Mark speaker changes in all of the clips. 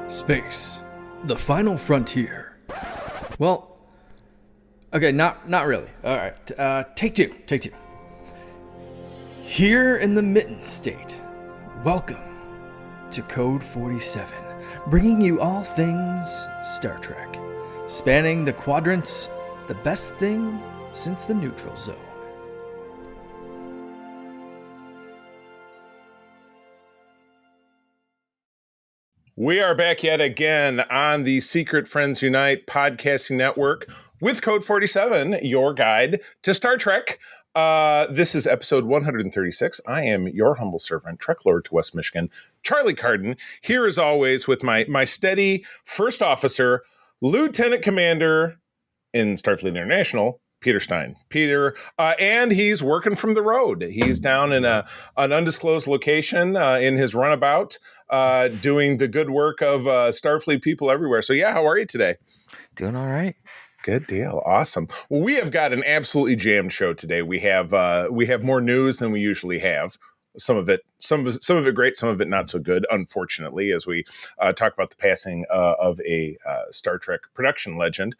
Speaker 1: Space, the final frontier. Well, okay, not really. All right, take two. Here in the Mitten State, welcome to Code 47, bringing you all things Star Trek, spanning the quadrants, the best thing since the neutral zone.
Speaker 2: We are back yet again on the Secret Friends Unite podcasting network with Code 47, your guide to Star Trek. This is episode 136. I am your humble servant, Trek Lord to West Michigan, Charlie Carden, here as always with my steady first officer, Lieutenant Commander in Starfleet International, Peter Stein. And he's working from the road. He's down in an undisclosed location in his runabout, doing the good work of Starfleet people everywhere. So, yeah, how are you today?
Speaker 3: Doing all right.
Speaker 2: Good deal. Awesome. Well, we have got an absolutely jammed show today. We have more news than we usually have. Some of it great, some of it not so good, unfortunately, as we talk about the passing of a Star Trek production legend.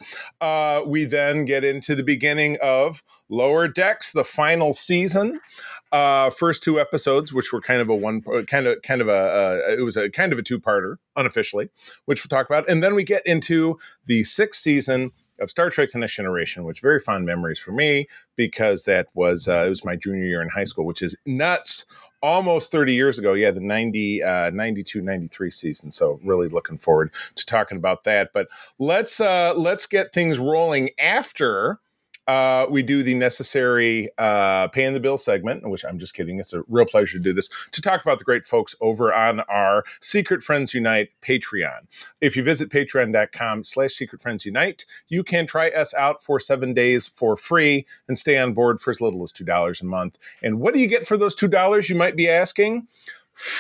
Speaker 2: We then get into the beginning of Lower Decks, the final season. First two episodes, which were kind of a two-parter, unofficially, which we'll talk about. And then we get into the sixth season of Star Trek: The Next Generation, which very fond memories for me because that was it was my junior year in high school, which is nuts. Almost 30 years ago. Yeah, the 92, 93 season. So really looking forward to talking about that. But let's get things rolling after we do the necessary paying the bill segment, which I'm just kidding. It's a real pleasure to do this, to talk about the great folks over on our Secret Friends Unite Patreon. If you visit patreon.com/secretfriendsunite, you can try us out for 7 days for free and stay on board for as little as $2 a month. And what do you get for those $2, you might be asking?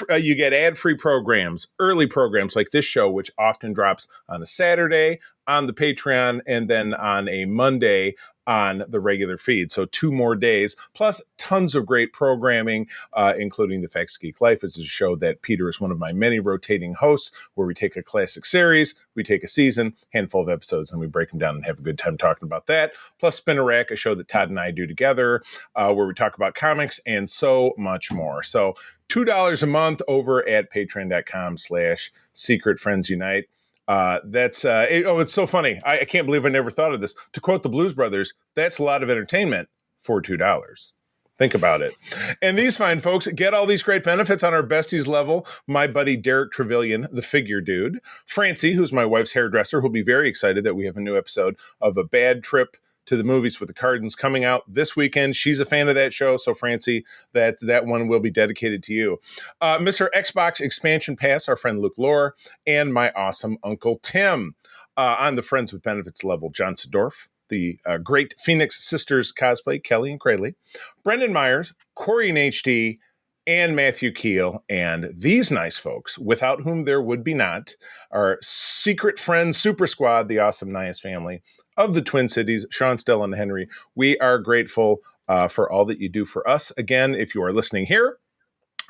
Speaker 2: You get ad-free programs, early programs like this show, which often drops on a Saturday on the Patreon and then on a Monday on the regular feed. So 2 more days, plus tons of great programming, including The Facts Geek Life. It's a show that Peter is one of my many rotating hosts, where we take a classic series, we take a season, handful of episodes, and we break them down and have a good time talking about that. Plus Spin a Rack, a show that Todd and I do together, where we talk about comics and so much more. So $2 a month over at patreon.com/secretfriendsunite. It's so funny. I can't believe I never thought of this. To quote the Blues Brothers, that's a lot of entertainment for $2. Think about it. And these fine folks get all these great benefits on our besties level. My buddy Derek Trevelyan, the figure dude. Francie, who's my wife's hairdresser, who'll be very excited that we have a new episode of A Bad Trip to the Movies with the Cardens coming out this weekend. She's a fan of that show, so Francie, that one will be dedicated to you. Mr. Xbox Expansion Pass, our friend Luke Lohr, and my awesome Uncle Tim. On the Friends with Benefits level, John Sedorf, the great Phoenix Sisters cosplay, Kelly and Crayley, Brendan Myers, Corey in HD, and Matthew Keel, and these nice folks, without whom there would be not, our Secret Friends Super Squad, the awesome Nias family of the Twin Cities, Sean, Stella, and Henry. We are grateful for all that you do for us. Again, if you are listening here,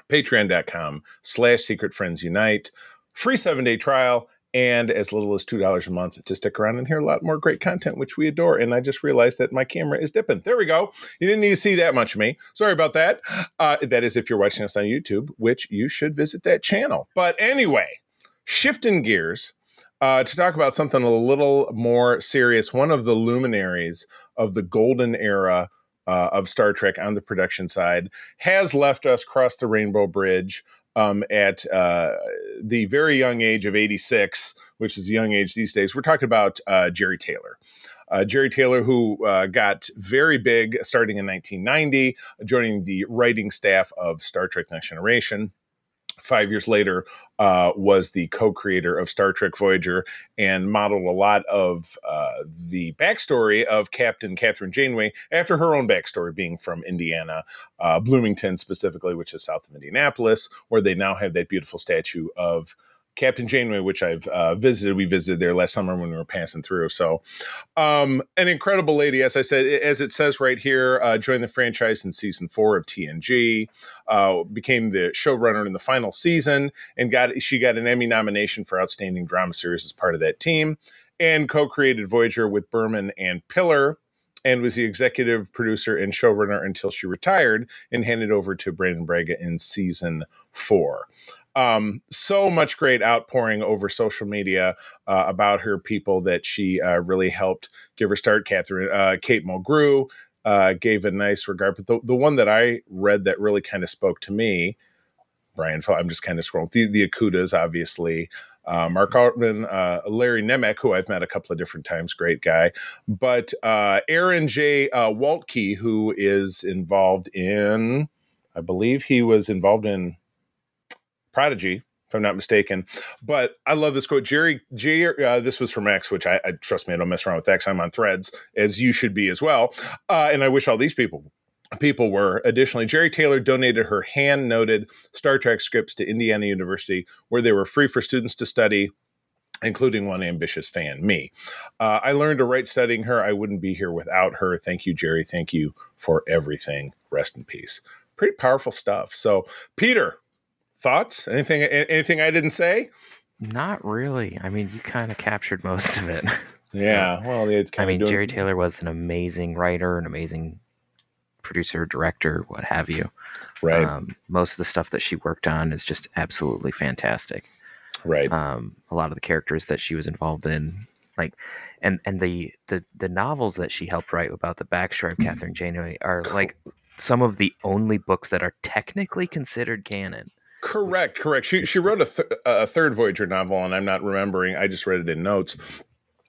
Speaker 2: patreon.com/secretfriendsunite, free 7-day trial, and as little as $2 a month to stick around and hear a lot more great content, which we adore. And I just realized that my camera is dipping. There we go. You didn't need to see that much of me. Sorry about that. That is if you're watching us on YouTube, which you should visit that channel. But anyway, shifting gears to talk about something a little more serious. One of the luminaries of the golden era of Star Trek on the production side has left us, crossed the Rainbow Bridge at the very young age of 86, which is a young age these days. We're talking about Jerry Taylor. Jerry Taylor, who got very big starting in 1990, joining the writing staff of Star Trek: Next Generation. 5 years later, was the co-creator of Star Trek Voyager and modeled a lot of the backstory of Captain Catherine Janeway after her own backstory, being from Indiana, Bloomington specifically, which is south of Indianapolis, where they now have that beautiful statue of Captain Janeway, which I've visited. We visited there last summer when we were passing through. So an incredible lady, as I said, as it says right here, joined the franchise in season 4 of TNG, became the showrunner in the final season, and she got an Emmy nomination for Outstanding Drama Series as part of that team, and co-created Voyager with Berman and Piller, and was the executive producer and showrunner until she retired and handed over to Brandon Braga in season 4. So much great outpouring over social media about her, people that she really helped give her start. Kate Mulgrew gave a nice regard, but the one that I read that really kind of spoke to me, Brian, I'm just kind of scrolling through the Akutas, obviously. Mark Altman, Larry Nemec, who I've met a couple of different times, great guy. But Aaron J. Waltke, who is involved in, I believe he was involved in Prodigy, if I'm not mistaken. But I love this quote. This was from X, which I trust me, I don't mess around with X. I'm on Threads, as you should be as well. And I wish all these people were. Additionally, Jerry Taylor donated her hand-noted Star Trek scripts to Indiana University, where they were free for students to study, including one ambitious fan, me. I learned to write studying her. I wouldn't be here without her. Thank you, Jerry. Thank you for everything. Rest in peace. Pretty powerful stuff. So, Peter, thoughts? Anything I didn't say?
Speaker 3: Not really. I mean, you kind of captured most of it.
Speaker 2: Yeah.
Speaker 3: So,
Speaker 2: well, it's kind of
Speaker 3: Jerry Taylor was an amazing writer, an amazing producer, director, what have you.
Speaker 2: Right.
Speaker 3: Most of the stuff that she worked on is just absolutely fantastic.
Speaker 2: Right.
Speaker 3: A lot of the characters that she was involved in, like, and the novels that she helped write about the backstory of Catherine Janeway are like some of the only books that are technically considered canon.
Speaker 2: Correct. She wrote a third Voyager novel, and I'm not remembering. I just read it in notes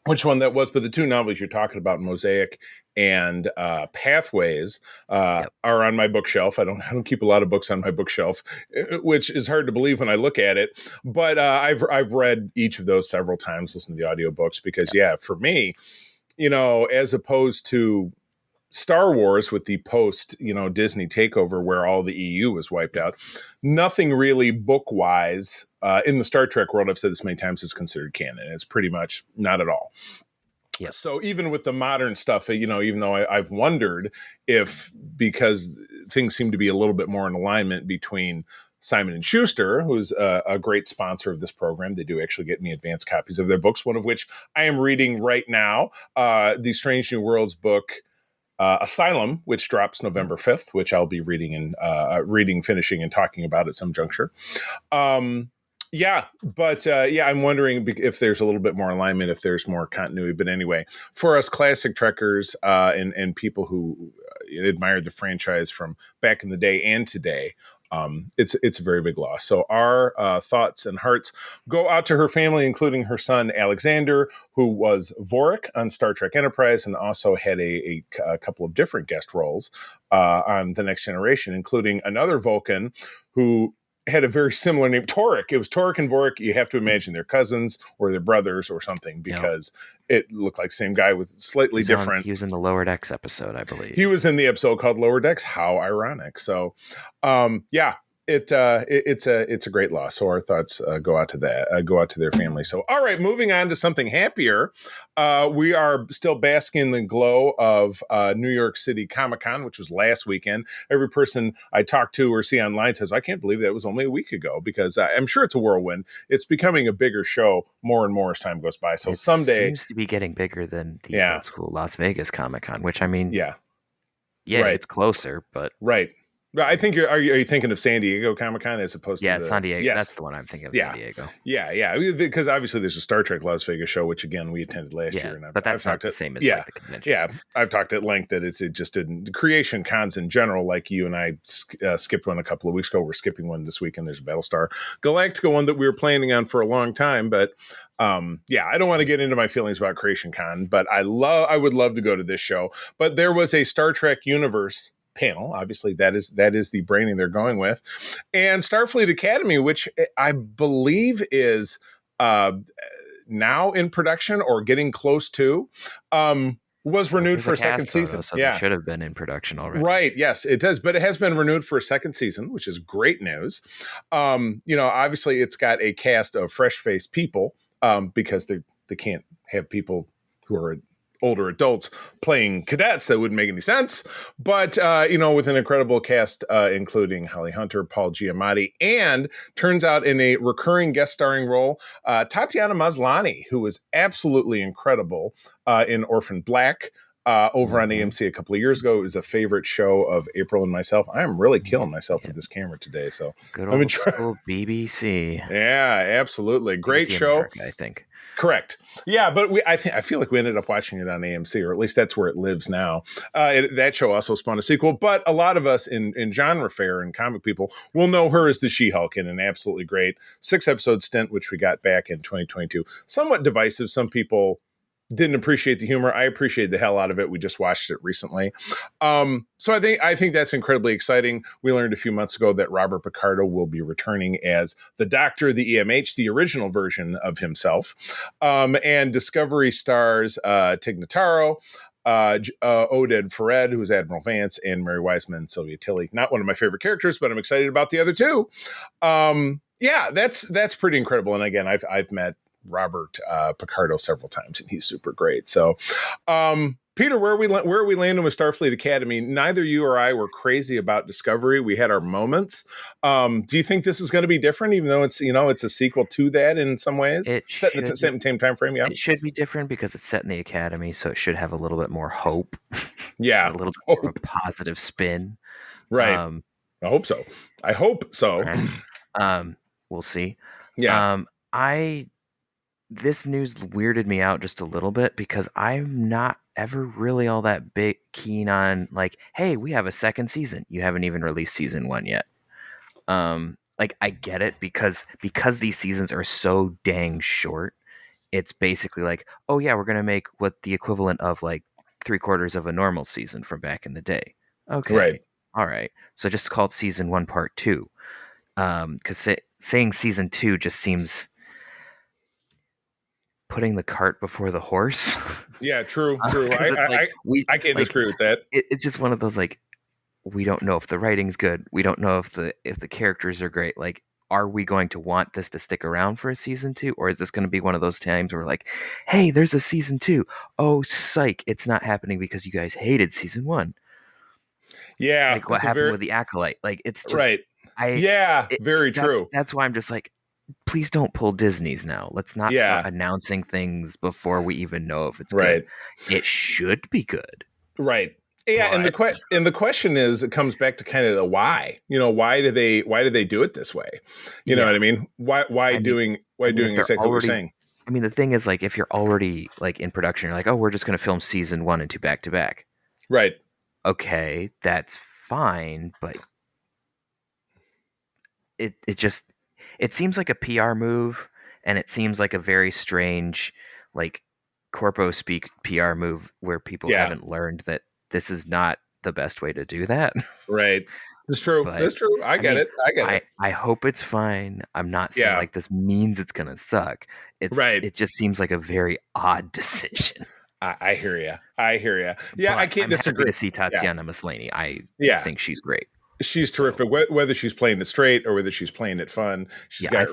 Speaker 2: which one that was, but the two novels you're talking about, Mosaic and Pathways, are on my bookshelf. I don't keep a lot of books on my bookshelf, which is hard to believe when I look at it. But I've read each of those several times, listened to the audiobooks, because for me, as opposed to Star Wars with the post, Disney takeover where all the EU was wiped out, nothing really book-wise in the Star Trek world, I've said this many times, is considered canon. It's pretty much not at all.
Speaker 3: Yep.
Speaker 2: So even with the modern stuff, even though I've wondered if, because things seem to be a little bit more in alignment between Simon & Schuster, who's a great sponsor of this program. They do actually get me advanced copies of their books, one of which I am reading right now, the Strange New Worlds book, Asylum, which drops November 5th, which I'll be reading, finishing, and talking about at some juncture. I'm wondering if there's a little bit more alignment, if there's more continuity. But anyway, for us classic Trekkers and people who admired the franchise from back in the day and today, it's a very big loss. So our thoughts and hearts go out to her family, including her son Alexander, who was Vorik on Star Trek Enterprise and also had a couple of different guest roles on The Next Generation, including another Vulcan who had a very similar name, Torek. It was Torek and Vorik. You have to imagine they're cousins or they're brothers or something, because it looked like the same guy with slightly different.
Speaker 3: He was in the Lower Decks episode, I believe.
Speaker 2: He was in the episode called Lower Decks. How ironic. So, it's a great loss. So our thoughts go out to their family. So, all right, moving on to something happier. We are still basking in the glow of New York City Comic-Con, which was last weekend. Every person I talk to or see online says, I can't believe that was only a week ago, because I'm sure it's a whirlwind. It's becoming a bigger show more and more as time goes by. So someday
Speaker 3: seems to be getting bigger than the old school Las Vegas Comic-Con, which right. It's closer, but
Speaker 2: right. I think are you thinking of San Diego Comic-Con as opposed to
Speaker 3: San Diego?
Speaker 2: Yes.
Speaker 3: That's the one I'm thinking of. San Diego.
Speaker 2: Yeah. Because obviously there's a Star Trek Las Vegas show, which again we attended last year, and
Speaker 3: but that's not the same as like the convention.
Speaker 2: Yeah, I've talked at length that it just didn't. Creation cons in general, like you and I skipped one a couple of weeks ago. We're skipping one this weekend. There's a Battlestar Galactica one that we were planning on for a long time, but I don't want to get into my feelings about Creation Con, but I would love to go to this show. But there was a Star Trek Universe panel. Obviously, that is the branding they're going with, and Starfleet Academy, which I believe is now in production or getting close to. Was renewed
Speaker 3: There's
Speaker 2: for
Speaker 3: a
Speaker 2: a second
Speaker 3: cast photo,
Speaker 2: season.
Speaker 3: so they
Speaker 2: Yeah.
Speaker 3: should have been in production already.
Speaker 2: Right. Yes, it does. But it has been renewed for a second season, which is great news. Obviously it's got a cast of fresh-faced people because they can't have people who are older adults playing cadets. That wouldn't make any sense. But, with an incredible cast, including Holly Hunter, Paul Giamatti, and turns out in a recurring guest starring role, Tatiana Maslany, who was absolutely incredible in Orphan Black. Over on AMC a couple of years ago. It was a favorite show of April and myself. I am really killing myself with this camera today. So
Speaker 3: Good
Speaker 2: let me
Speaker 3: old
Speaker 2: try.
Speaker 3: school BBC.
Speaker 2: Yeah, absolutely. Great
Speaker 3: BBC
Speaker 2: show.
Speaker 3: America, I think.
Speaker 2: Correct. Yeah, but I feel like we ended up watching it on AMC, or at least that's where it lives now. That show also spawned a sequel, but a lot of us in genre fare and comic people will know her as the She-Hulk in an absolutely great 6-episode stint, which we got back in 2022. Somewhat divisive. Some people didn't appreciate the humor. I appreciated the hell out of it. We just watched it recently. So I think that's incredibly exciting. We learned a few months ago that Robert Picardo will be returning as the Doctor, the EMH, the original version of himself. And Discovery stars Tig Notaro, Oded Fared, who's Admiral Vance, and Mary Wiseman, Sylvia Tilly. Not one of my favorite characters, but I'm excited about the other two. That's pretty incredible. And again, I've met Robert Picardo several times, and he's super great. So, Peter, where are we landing with Starfleet Academy? Neither you or I were crazy about Discovery. We had our moments. Do you think this is going to be different, even though it's a sequel to that in some ways? Set in the same time frame. Yeah,
Speaker 3: it should be different because it's set in the Academy, so it should have a little bit more hope.
Speaker 2: Yeah,
Speaker 3: a little bit more of a positive spin.
Speaker 2: Right. I hope so.
Speaker 3: Right. We'll see.
Speaker 2: Yeah.
Speaker 3: This news weirded me out just a little bit because I'm not ever really all that keen on like, hey, we have a second season. You haven't even released season 1 yet. I get it because these seasons are so dang short. It's basically like, oh yeah, we're gonna make what the equivalent of like 3/4 of a normal season from back in the day. Okay,
Speaker 2: right.
Speaker 3: All right. So just call it season 1 part 2. Because saying season 2 just seems putting the cart before the horse.
Speaker 2: Yeah, true. I can't disagree with that.
Speaker 3: It's just one of those like, we don't know if the writing's good. We don't know if the characters are great. Like, are we going to want this to stick around for a season 2, or is this going to be one of those times where like, hey, there's a season 2. Oh, psych! It's not happening because you guys hated season 1.
Speaker 2: Yeah,
Speaker 3: like what happened with the Acolyte. Like, it's just
Speaker 2: right. Very true.
Speaker 3: That's why I'm just like, please don't pull Disney's now. Let's not start announcing things before we even know if it's good. It should be good.
Speaker 2: Right. Yeah, and the question is, it comes back to kind of the why. Why do they do it this way? You know what I mean? Why doing exactly what you're saying?
Speaker 3: I mean, the thing is, like, if you're already like in production, you're like, oh, we're just going to film season 1 and 2 back to back.
Speaker 2: Right.
Speaker 3: Okay, that's fine, but it seems like a PR move, and it seems like a very strange, like, corpo speak PR move where people haven't learned that this is not the best way to do that.
Speaker 2: Right. That's true. That's true. I get it.
Speaker 3: I hope it's fine. I'm not saying like this means it's gonna suck. It just seems like a very odd decision.
Speaker 2: I hear you. Yeah, I can't disagree.
Speaker 3: Happy to see Tatiana Maslany. I think she's great.
Speaker 2: She's terrific. Whether she's playing it straight or whether she's playing it fun, she's
Speaker 3: got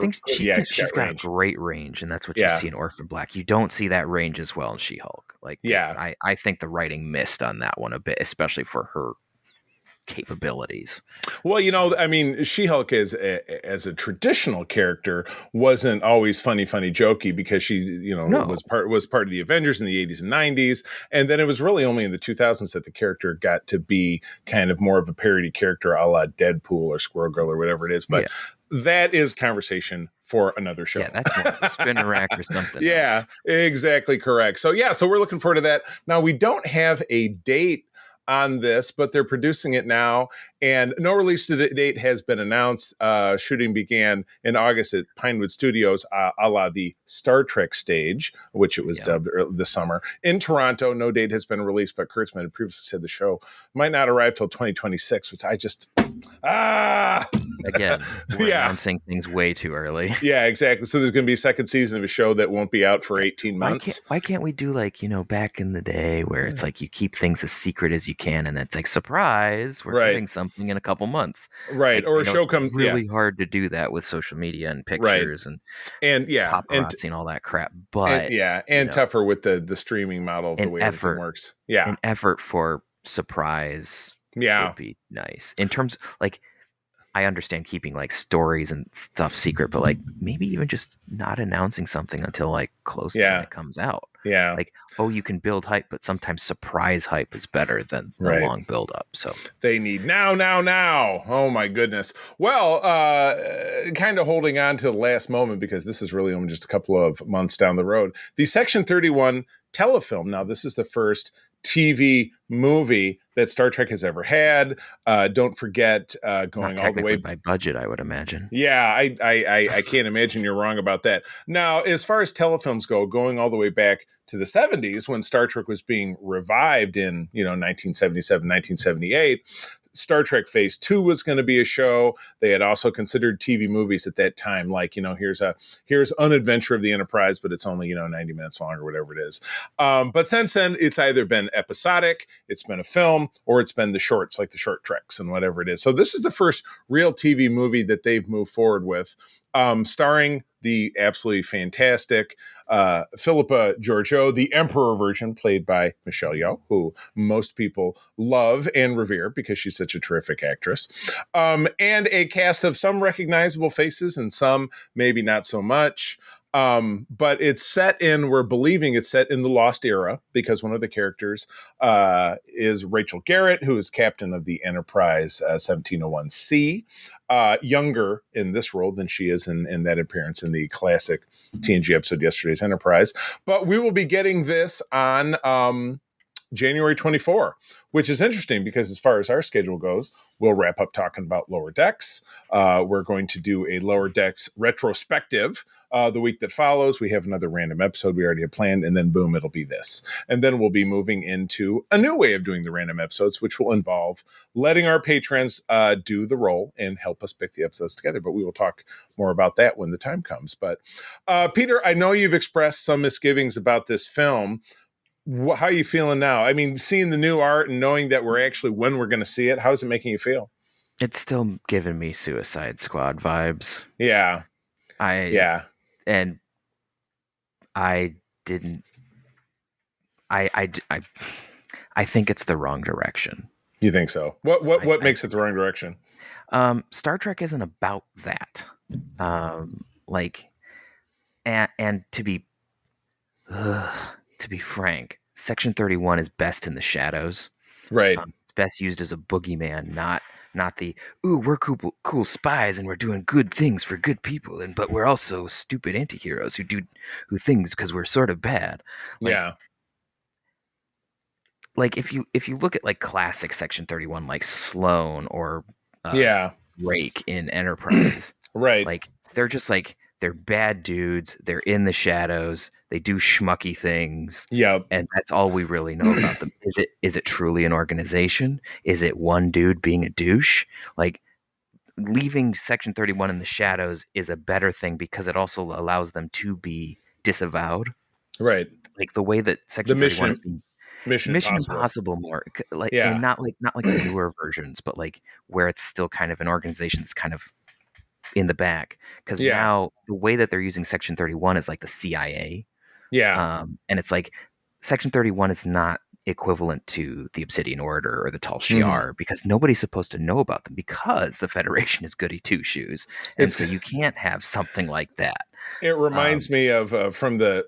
Speaker 3: great range, and that's what you see in Orphan Black. You don't see that range as well in She-Hulk. Like, I think the writing missed on that one a bit, especially for her capabilities.
Speaker 2: Well, I mean, She-Hulk as a traditional character wasn't always funny, jokey, because she, was part of the Avengers in the 80s and 90s, and then it was really only in the 2000s that the character got to be kind of more of a parody character, a la Deadpool or Squirrel Girl or whatever it is. But that is conversation for another show.
Speaker 3: Yeah, that's more a spinner rack or something.
Speaker 2: Yeah, exactly correct. So we're looking forward to that. Now, we don't have a date on this, but they're producing it now, and no release date has been announced. Shooting began in August at Pinewood Studios, a la the Star Trek stage, which it was dubbed this summer. In Toronto, no date has been released, but Kurtzman had previously said the show might not arrive till 2026, which I just...
Speaker 3: Again, we're announcing things way too early.
Speaker 2: Yeah, exactly. So there's going to be a second season of a show that won't be out for 18 months.
Speaker 3: Why can't we do like, back in the day where it's like you keep things as secret as you can, and it's like, surprise, we're getting something in a couple months.
Speaker 2: Right.
Speaker 3: Like,
Speaker 2: or a show comes...
Speaker 3: really hard to do that with social media and pictures and paparazzi and all that crap. But
Speaker 2: and tougher with the streaming model of the way everything works. Yeah.
Speaker 3: An effort for surprise would be nice. In terms, like, I understand keeping like stories and stuff secret, but like maybe even just not announcing something until like close to when it comes out.
Speaker 2: Yeah.
Speaker 3: Like, you can build hype, but sometimes surprise hype is better than the long build up. So
Speaker 2: they need now. Oh my goodness. Well, kind of holding on to the last moment, because this is really only just a couple of months down the road. The Section 31 telefilm. Now, this is the first TV movie that Star Trek has ever had. Don't forget going all the way
Speaker 3: by budget, I would imagine.
Speaker 2: Yeah, I can't imagine you're wrong about that. Now, as far as telefilms go, going all the way back to the 70s when Star Trek was being revived in 1977, 1978. Star Trek Phase 2 was going to be a show. They had also considered TV movies at that time, like, here's An Adventure of the Enterprise, but it's only, 90 minutes long or whatever it is. But since then, it's either been episodic, it's been a film, or it's been the shorts, like the short treks and whatever it is. So this is the first real TV movie that they've moved forward with, starring the absolutely fantastic Philippa Georgiou, the Emperor version, played by Michelle Yeoh, who most people love and revere because she's such a terrific actress, and a cast of some recognizable faces and some maybe not so much. But we're believing it's set in the Lost Era, because one of the characters is Rachel Garrett, who is captain of the Enterprise 1701C, younger in this role than she is in that appearance in the classic TNG episode Yesterday's Enterprise. But we will be getting this on January 24, which is interesting because as far as our schedule goes, we'll wrap up talking about Lower Decks. We're going to do a Lower Decks retrospective the week that follows. We have another random episode we already have planned, and then boom, it'll be this. And then we'll be moving into a new way of doing the random episodes, which will involve letting our patrons do the role and help us pick the episodes together. But we will talk more about that when the time comes. But Peter, I know you've expressed some misgivings about this film. How are you feeling now? I mean, seeing the new art and knowing that when we're going to see it, how is it making you feel?
Speaker 3: It's still giving me Suicide Squad vibes.
Speaker 2: Yeah.
Speaker 3: And I didn't. I think it's the wrong direction.
Speaker 2: You think so? What makes it the wrong direction?
Speaker 3: Star Trek isn't about that. And to be frank, Section 31 is best in the shadows.
Speaker 2: Right.
Speaker 3: It's best used as a boogeyman, not the, ooh, we're cool spies and we're doing good things for good people, but we're also stupid antiheroes who things because we're sort of bad. Like if you look at like classic Section 31, like Sloane or Rake in Enterprise,
Speaker 2: right?
Speaker 3: Like they're just like, they're bad dudes. They're in the shadows. They do schmucky things.
Speaker 2: Yep.
Speaker 3: And that's all we really know about them. Is it truly an organization? Is it one dude being a douche? Like, leaving Section 31 in the shadows is a better thing because it also allows them to be disavowed.
Speaker 2: Right.
Speaker 3: Like the way that Section 31 is being Mission Impossible more like, and not like the newer versions, but like where it's still kind of an organization that's kind of in the back, because now the way that they're using Section 31 is like the CIA. And it's like Section 31 is not equivalent to the Obsidian Order or the Tal Shiar because nobody's supposed to know about them because the Federation is goody two shoes, and so you can't have something like that.
Speaker 2: It reminds me of from the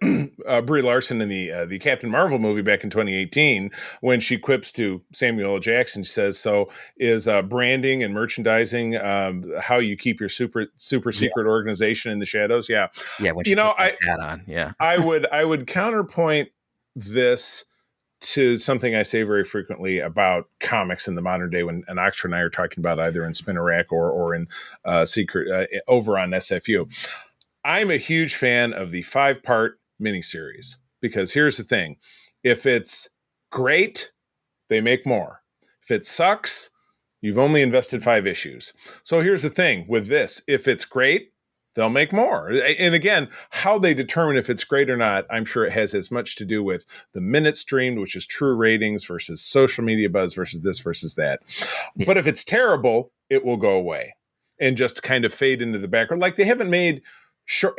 Speaker 2: Brie Larson in the Captain Marvel movie back in 2018 when she quips to Samuel L. Jackson. She says, "So is branding and merchandising how you keep your super secret organization in the shadows?" Yeah.
Speaker 3: When she puts that hat on,
Speaker 2: I would counterpoint this to something I say very frequently about comics in the modern day when Oxford and I are talking about either in Spinner Rack or in Secret over on SFU. I'm a huge fan of the 5-part miniseries because here's the thing. If it's great, they make more. If it sucks, you've only invested 5 issues. So here's the thing with this. If it's great, they'll make more. And again, how they determine if it's great or not, I'm sure it has as much to do with the minutes streamed, which is true ratings versus social media buzz versus this versus that.
Speaker 3: Yeah.
Speaker 2: But if it's terrible, it will go away and just kind of fade into the background. Like they haven't made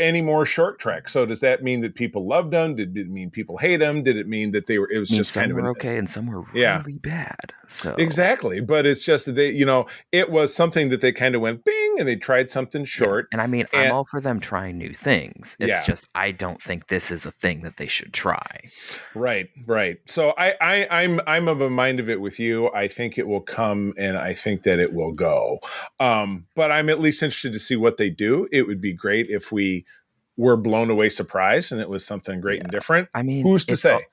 Speaker 2: any more short tracks. So does that mean that people loved them? Did it mean people hate them? Did it mean that it was just kind of
Speaker 3: okay and some were really bad? So
Speaker 2: exactly. But it's just that they, it was something that they kind of went bing and they tried something short.
Speaker 3: Yeah. And I mean, I'm all for them trying new things. It's just, I don't think this is a thing that they should try.
Speaker 2: Right. So I'm of a mind of it with you. I think it will come and I think that it will go. But I'm at least interested to see what they do. It would be great if we were blown away surprised and it was something great and different.
Speaker 3: I mean,
Speaker 2: who's to say?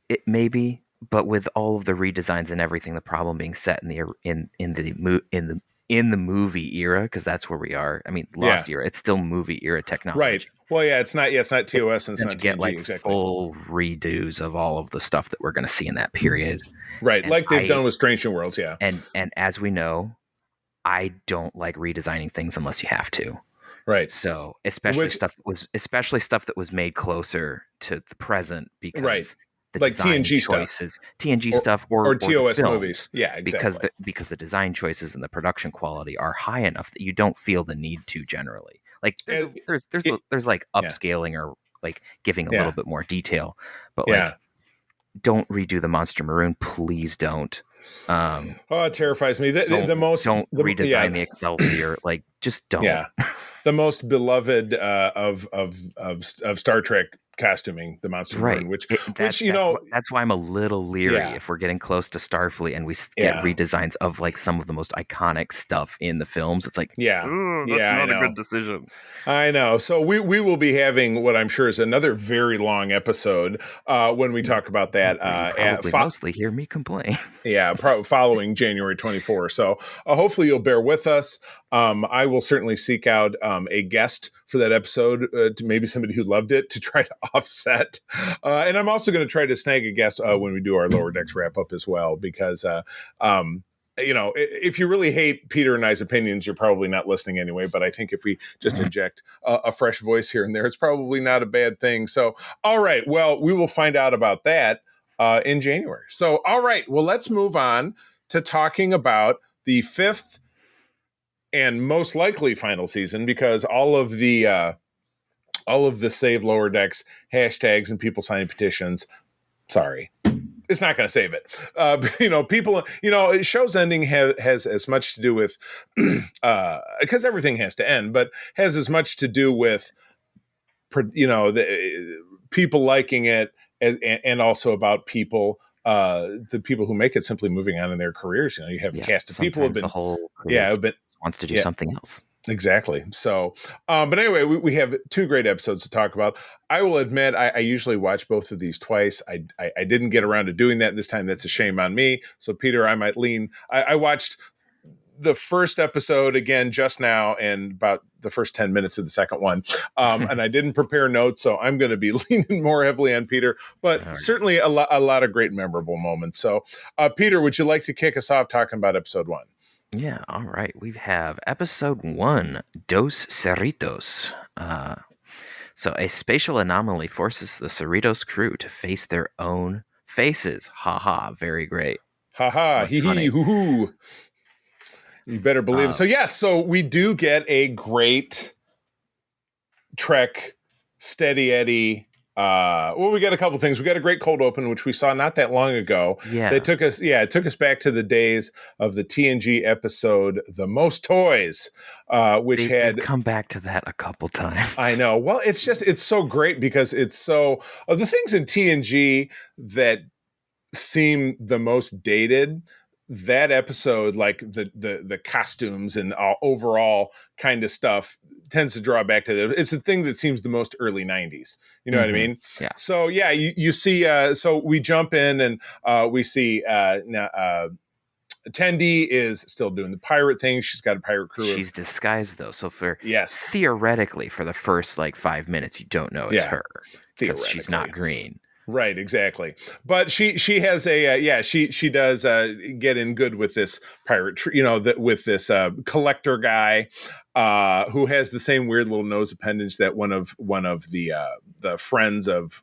Speaker 3: It maybe, but with all of the redesigns and everything, the problem being set in the movie era, because that's where we are. I mean, Lost era, it's still movie era technology.
Speaker 2: Right. Well, yeah, it's not TOS and it's not
Speaker 3: get
Speaker 2: TNG,
Speaker 3: like
Speaker 2: exactly.
Speaker 3: full redos of all of the stuff that we're going to see in that period.
Speaker 2: Right,
Speaker 3: and
Speaker 2: like they've done with Strange New Worlds, yeah.
Speaker 3: And as we know, I don't like redesigning things unless you have to.
Speaker 2: Right.
Speaker 3: So especially stuff that was made closer to the present because the
Speaker 2: like
Speaker 3: design
Speaker 2: TNG
Speaker 3: choices, TNG stuff or
Speaker 2: TOS
Speaker 3: films,
Speaker 2: movies. Yeah, exactly.
Speaker 3: Because the design choices and the production quality are high enough that you don't feel the need to generally. Like there's like upscaling or like giving a little bit more detail, but like don't redo the Monster Maroon, please don't.
Speaker 2: It terrifies me. Don't
Speaker 3: redesign the Excelsior. Like, just don't.
Speaker 2: Yeah, the most beloved of Star Trek costuming, the Monster Maroon,
Speaker 3: that's why I'm a little leery if we're getting close to Starfleet and we get redesigns of like some of the most iconic stuff in the films. It's like, that's not a good decision.
Speaker 2: I know. So we will be having what I'm sure is another very long episode when we talk about that.
Speaker 3: Probably mostly hear me complain.
Speaker 2: Yeah, following January 24. So hopefully you'll bear with us. I will certainly seek out a guest for that episode, to maybe somebody who loved it to try to offset. And I'm also going to try to snag a guest when we do our Lower Decks wrap up as well, because, if you really hate Peter and I's opinions, you're probably not listening anyway. But I think if we just inject a fresh voice here and there, it's probably not a bad thing. So, all right, well, we will find out about that in January. So, all right, well, let's move on to talking about the 5th and most likely final season, because all of the Save Lower Decks hashtags and people signing petitions, sorry, it's not going to save it. People, show's ending has as much to do with, because everything has to end, but has as much to do with, the people liking it and also about people, the people who make it simply moving on in their careers. You have a cast of people who have been,
Speaker 3: the whole career wants to do something else.
Speaker 2: Exactly. So, but anyway, we have 2 great episodes to talk about. I will admit, I usually watch both of these twice. I didn't get around to doing that this time. That's a shame on me. So, Peter, I might lean. I watched the first episode again just now and about the first 10 minutes of the second one. And I didn't prepare notes, so I'm going to be leaning more heavily on Peter, but certainly a lot of great memorable moments. So, Peter, would you like to kick us off talking about episode 1?
Speaker 3: Yeah, all right. We have episode 1, Dos Cerritos. So a spatial anomaly forces the Cerritos crew to face their own faces. Ha, very great.
Speaker 2: Ha, hee, hoo, hoo. You better believe it. So, yes, so we do get a great Trek Steady Eddie. We got a couple things. We got a great cold open, which we saw not that long ago.
Speaker 3: Yeah.
Speaker 2: It took us back to the days of the TNG episode, The Most Toys, which had
Speaker 3: come back to that a couple times.
Speaker 2: I know. Well, it's so great because it's so of the things in TNG that seem the most dated. That episode, like the costumes and overall kind of stuff, tends to draw back to the, it's the thing that seems the most early 90s. You know what I mean?
Speaker 3: Yeah.
Speaker 2: So yeah, you see, so we jump in and we see Tendi is still doing the pirate thing. She's got a pirate crew.
Speaker 3: She's disguised though, so for
Speaker 2: Yes,
Speaker 3: theoretically, for the first like 5 minutes, you don't know it's her because she's not green.
Speaker 2: Right, exactly. But she has a she does get in good with this pirate, with this collector guy who has the same weird little nose appendage that one of the friends of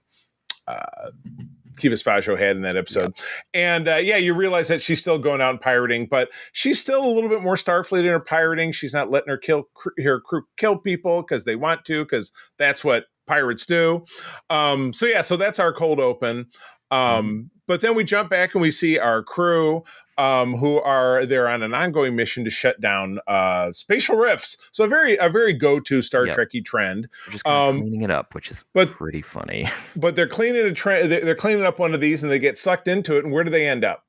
Speaker 2: Kivas Fajo had in that episode. Yep. And you realize that she's still going out and pirating, but she's still a little bit more Starfleet in her pirating. She's not letting her crew kill people because they want to, because that's what pirates do. So that's our cold open. But then we jump back and we see our crew they're on an ongoing mission to shut down spatial rifts. So a very go-to Star Trek-y trend.
Speaker 3: We're just kind of cleaning it up, which is pretty funny.
Speaker 2: But they're cleaning they're cleaning up one of these and they get sucked into it. And where do they end up?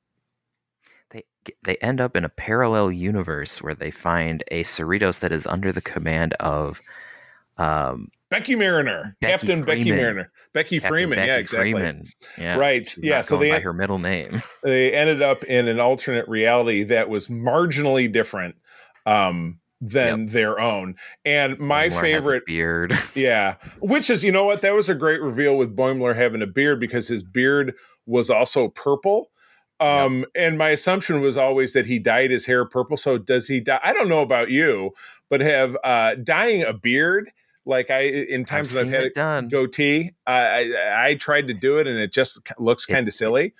Speaker 3: They end up in a parallel universe where they find a Cerritos that is under the command of
Speaker 2: Becky Mariner, Captain Becky Mariner, Becky Freeman. Yeah, exactly.
Speaker 3: Freeman. Yeah,
Speaker 2: right. Yeah. So
Speaker 3: they by her middle name.
Speaker 2: They ended up in an alternate reality that was marginally different than their own. And my favorite
Speaker 3: has a beard.
Speaker 2: Yeah, which is, you know what? That was a great reveal with Boimler having a beard because his beard was also purple. And my assumption was always that he dyed his hair purple. So does he dye? I don't know about you, but have dyeing a beard. Like in times that I've had a goatee, I tried to do it and it just looks kind of silly.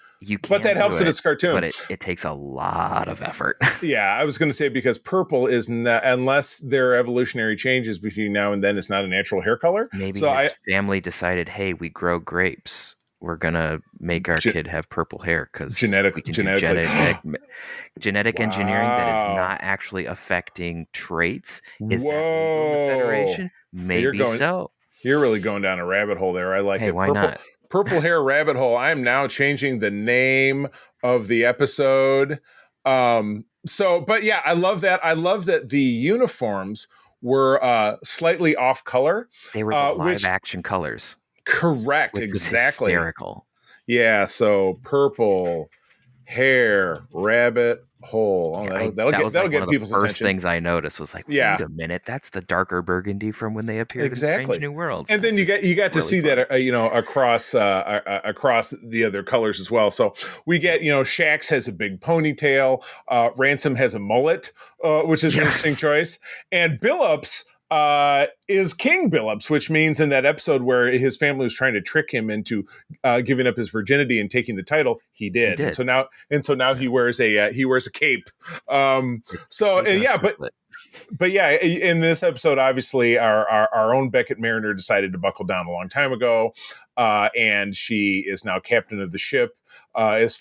Speaker 2: But that helps that it's cartoon.
Speaker 3: But it takes a lot of effort.
Speaker 2: Yeah, I was going to say because purple is not, unless there are evolutionary changes between now and then, it's not a natural hair color.
Speaker 3: Maybe his family decided, hey, we grow grapes. We're going to make our kid have purple hair because genetic engineering that is not actually affecting traits. Is that legal in the Federation? Maybe so.
Speaker 2: You're really going down a rabbit hole there. I like it.
Speaker 3: Why not?
Speaker 2: Purple hair rabbit hole. I'm now changing the name of the episode. But yeah, I love that. I love that the uniforms were slightly off color.
Speaker 3: They were the live action colors.
Speaker 2: Correct. Exactly.
Speaker 3: Hysterical.
Speaker 2: Yeah. So purple hair rabbit hole. That'll get people's attention.
Speaker 3: First things I noticed was like, wait a minute, that's the darker burgundy from when they appeared in Strange New Worlds.
Speaker 2: And then you got to see that across the other colors as well. So we get Shax has a big ponytail, Ransom has a mullet, which is an interesting choice, and Billups is King Billups, which means in that episode where his family was trying to trick him into giving up his virginity and taking the title, he did. And so now he wears a cape. But yeah, in this episode, obviously our own Beckett Mariner decided to buckle down a long time ago, and she is now captain of the ship. She's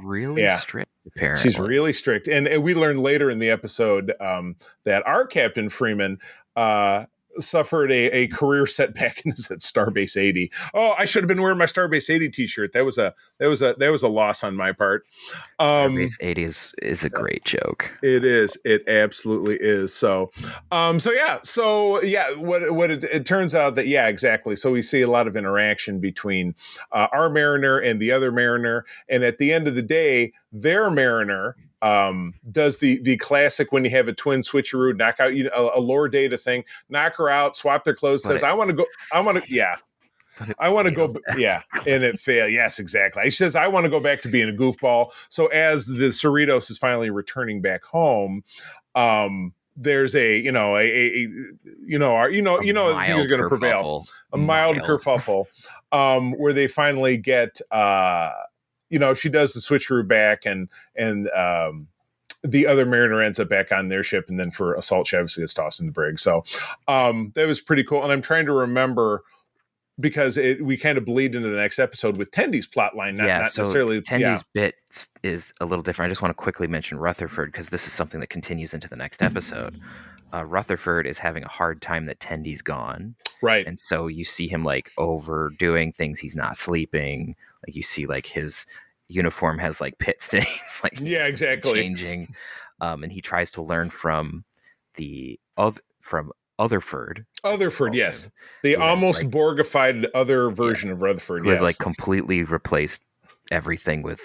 Speaker 3: really strict. Apparently,
Speaker 2: she's really strict, and we learned later in the episode that our Captain Freeman suffered a career setback and is at Starbase 80. Oh, I should have been wearing my Starbase 80 t-shirt. That was a loss on my part.
Speaker 3: Starbase 80 is a great joke.
Speaker 2: It is. It absolutely is. So what it turns out that exactly. So we see a lot of interaction between our Mariner and the other Mariner, and at the end of the day, their Mariner does the classic when you have a twin switcheroo, knock out a lore data thing, knock her out, swap their clothes, says, and it failed. Yes, exactly. He says, I want to go back to being a goofball. So as the Cerritos is finally returning back home, there's things are going to prevail. A mild kerfuffle, where they finally get, she does the switcheroo back and the other Mariner ends up back on their ship, and then for assault, she obviously gets tossed in the brig. So that was pretty cool. And I'm trying to remember, because we kind of bleed into the next episode with Tendy's plot line, not necessarily.
Speaker 3: Tendy's bit is a little different. I just want to quickly mention Rutherford, because this is something that continues into the next episode. Rutherford is having a hard time that Tendy's gone.
Speaker 2: Right.
Speaker 3: And so you see him like overdoing things. He's not sleeping. Like you see like his uniform has like pit stains. Exactly. Changing. And he tries to learn from Otherford.
Speaker 2: Otherford,
Speaker 3: Also,
Speaker 2: yes. The
Speaker 3: who has,
Speaker 2: almost
Speaker 3: like,
Speaker 2: Borgified other version of Rutherford,
Speaker 3: who has like
Speaker 2: yes.
Speaker 3: completely replaced everything with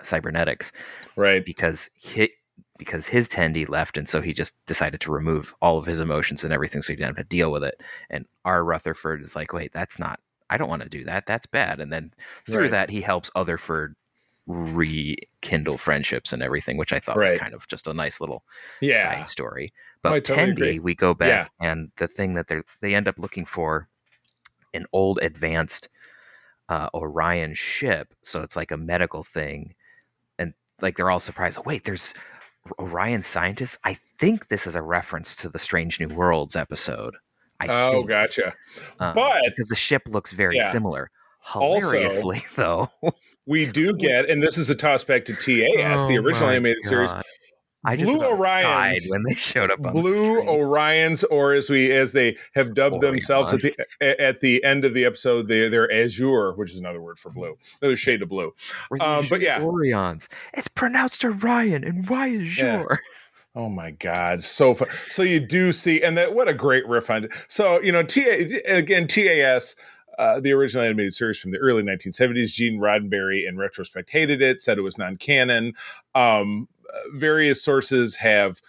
Speaker 3: cybernetics
Speaker 2: Right.
Speaker 3: because his Tendi left, and so he just decided to remove all of his emotions and everything, so he didn't have to deal with it. And our Rutherford is like, wait, that's not. I don't want to do that. That's bad. And then through
Speaker 2: Right.
Speaker 3: that, he helps Otherford rekindle friendships and everything, which I thought was
Speaker 2: Right.
Speaker 3: kind of just a nice little
Speaker 2: Yeah.
Speaker 3: side story.
Speaker 2: Oh, I
Speaker 3: But
Speaker 2: totally agree.
Speaker 3: Tendi, we go
Speaker 2: Yeah.
Speaker 3: back, and the thing that they end up looking for an old advanced Orion ship, so it's like a medical thing, and like they're all surprised. Oh, wait, there's Orion scientists. I think this is a reference to the Strange New Worlds episode. I
Speaker 2: Oh,
Speaker 3: think,
Speaker 2: gotcha. But
Speaker 3: because the ship looks very
Speaker 2: yeah,
Speaker 3: similar.
Speaker 2: also
Speaker 3: Hilariously, though,
Speaker 2: we do get, and this is a toss back to TAS, the
Speaker 3: oh
Speaker 2: original
Speaker 3: my
Speaker 2: animated series,
Speaker 3: god, I just
Speaker 2: Blue
Speaker 3: about died
Speaker 2: Orions.
Speaker 3: when they showed up on the
Speaker 2: Blue
Speaker 3: screen.
Speaker 2: Orions, or as they have dubbed themselves at the end of the episode, they're Azure, which is another word for blue, another shade of blue. But yeah,
Speaker 3: Orions. It's pronounced Orion, and why is
Speaker 2: yeah.
Speaker 3: Azure?
Speaker 2: Oh my God, so fun! So you do see, and that what a great riff on it. So TAS. The original animated series from the early 1970s. Gene Roddenberry, in retrospect, hated it, said it was non-canon. Various sources have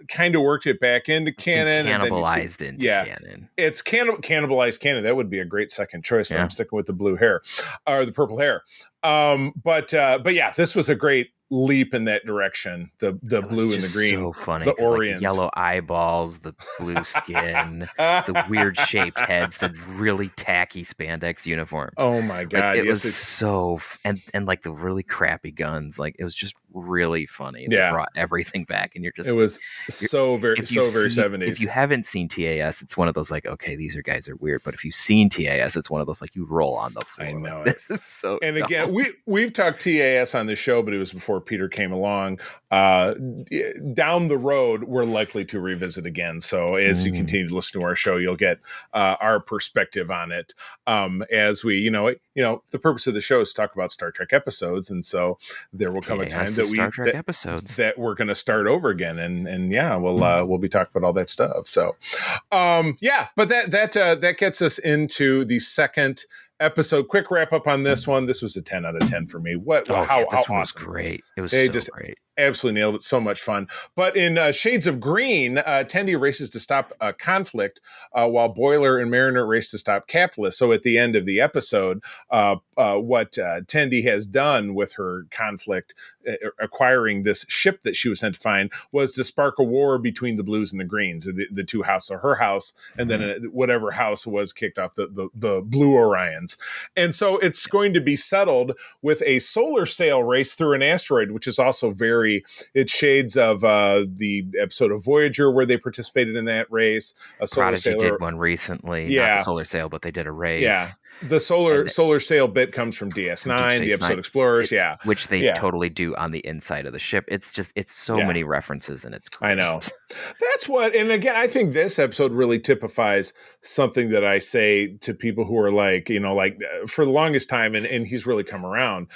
Speaker 2: kind of worked it back into canon, and then you see,
Speaker 3: Cannibalized into canon.
Speaker 2: It's cannibalized canon. That would be a great second choice, but I'm sticking with the blue hair or the purple hair. But yeah, this was a great leap in that direction. The blue and the green,
Speaker 3: so funny.
Speaker 2: The Orions,
Speaker 3: like the yellow eyeballs, the blue skin, the weird shaped heads, the really tacky spandex uniforms.
Speaker 2: Oh my God,
Speaker 3: it was so and like the really crappy guns. Like it was just really funny. They brought everything back, and you're just
Speaker 2: was so very 70s.
Speaker 3: If you haven't seen TAS, it's one of those like, okay, these guys are weird, but if you've seen TAS, it's one of those like you roll on the floor.
Speaker 2: I know
Speaker 3: like, this is so.
Speaker 2: And
Speaker 3: dumb.
Speaker 2: again, we've talked TAS on the show, but it was before Peter came along. Down the road, we're likely to revisit again. So as you continue to listen to our show, you'll get our perspective on it. As we, the purpose of the show is to talk about Star Trek episodes, and so there will come a time that
Speaker 3: episodes
Speaker 2: that we're going to start over again, and yeah, we'll be talking about all that stuff. So, but that gets us into the second episode. Quick wrap up on this one. This was a 10 out of 10 for me. How awesome.
Speaker 3: Was great. It was great.
Speaker 2: Absolutely nailed it. So much fun. But in Shades of Green, Tendi races to stop conflict while Boiler and Mariner race to stop Capitalist. So at the end of the episode, what Tendi has done with her conflict, acquiring this ship that she was sent to find, was to spark a war between the Blues and the Greens, the two houses, so her house, and then whatever house was kicked off, the Blue Orions. And so it's going to be settled with a solar sail race through an asteroid, which is also it's shades of the episode of Voyager where they participated in that race. A solar
Speaker 3: Prodigy
Speaker 2: sailor
Speaker 3: did one recently, not the solar sail, but they did a race.
Speaker 2: Yeah, the solar sail bit comes from DS9, the episode Explorers.
Speaker 3: Which they totally do on the inside of the ship. It's so many references, and it's great.
Speaker 2: I know. That's what, and again, I think this episode really typifies something that I say to people who are like, for the longest time, and he's really come around.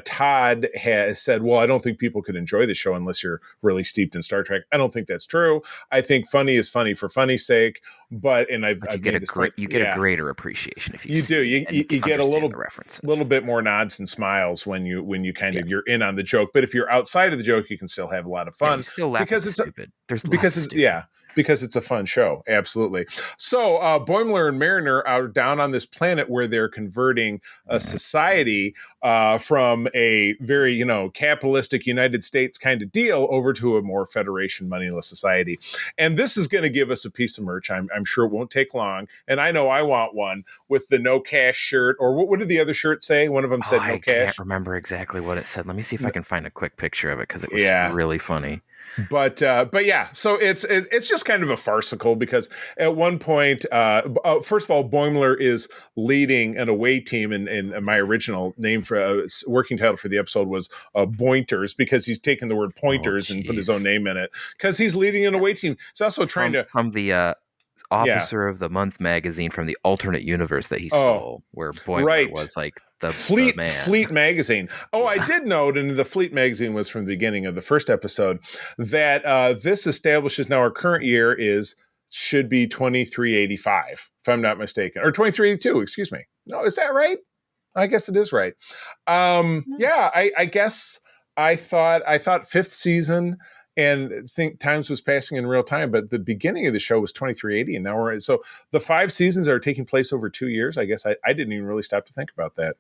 Speaker 2: Todd has said, well, I don't think people could enjoy the show unless you're really steeped in Star Trek. I don't think that's true. I think funny is funny for funny's sake, but you get
Speaker 3: a greater appreciation if
Speaker 2: you do. You get a little bit more nods and smiles when you kind of you're in on the joke. But if you're outside of the joke, you can still have a lot of fun.
Speaker 3: You still laugh because it's stupid.
Speaker 2: Because it's a fun show. Absolutely. So Boimler and Mariner are down on this planet where they're converting a society from a very, capitalistic United States kind of deal over to a more Federation moneyless society. And this is going to give us a piece of merch. I'm sure it won't take long. And I know I want one with the no cash shirt, or what did the other shirt say? One of them said no cash. I can't
Speaker 3: remember exactly what it said. Let me see if I can find a quick picture of it because it was really funny.
Speaker 2: But yeah, so it's just kind of a farcical because at one point, first of all, Boimler is leading an away team, and my original name for working title for the episode was Bointers, because he's taken the word pointers and put his own name in it because he's leading an away team. He's also trying
Speaker 3: from the Officer of the Month magazine from the alternate universe that he stole, where Boimler was like the man.
Speaker 2: Fleet magazine. I did note, and the Fleet magazine was from the beginning of the first episode, that this establishes now our current year is should be 2385, if I'm not mistaken, or 2382. Excuse me. No, is that right? I guess it is right. Yeah, I guess I thought fifth season and think times was passing in real time, but the beginning of the show was 2380, and now so the 5 seasons are taking place over 2 years. I guess I didn't even really stop to think about that.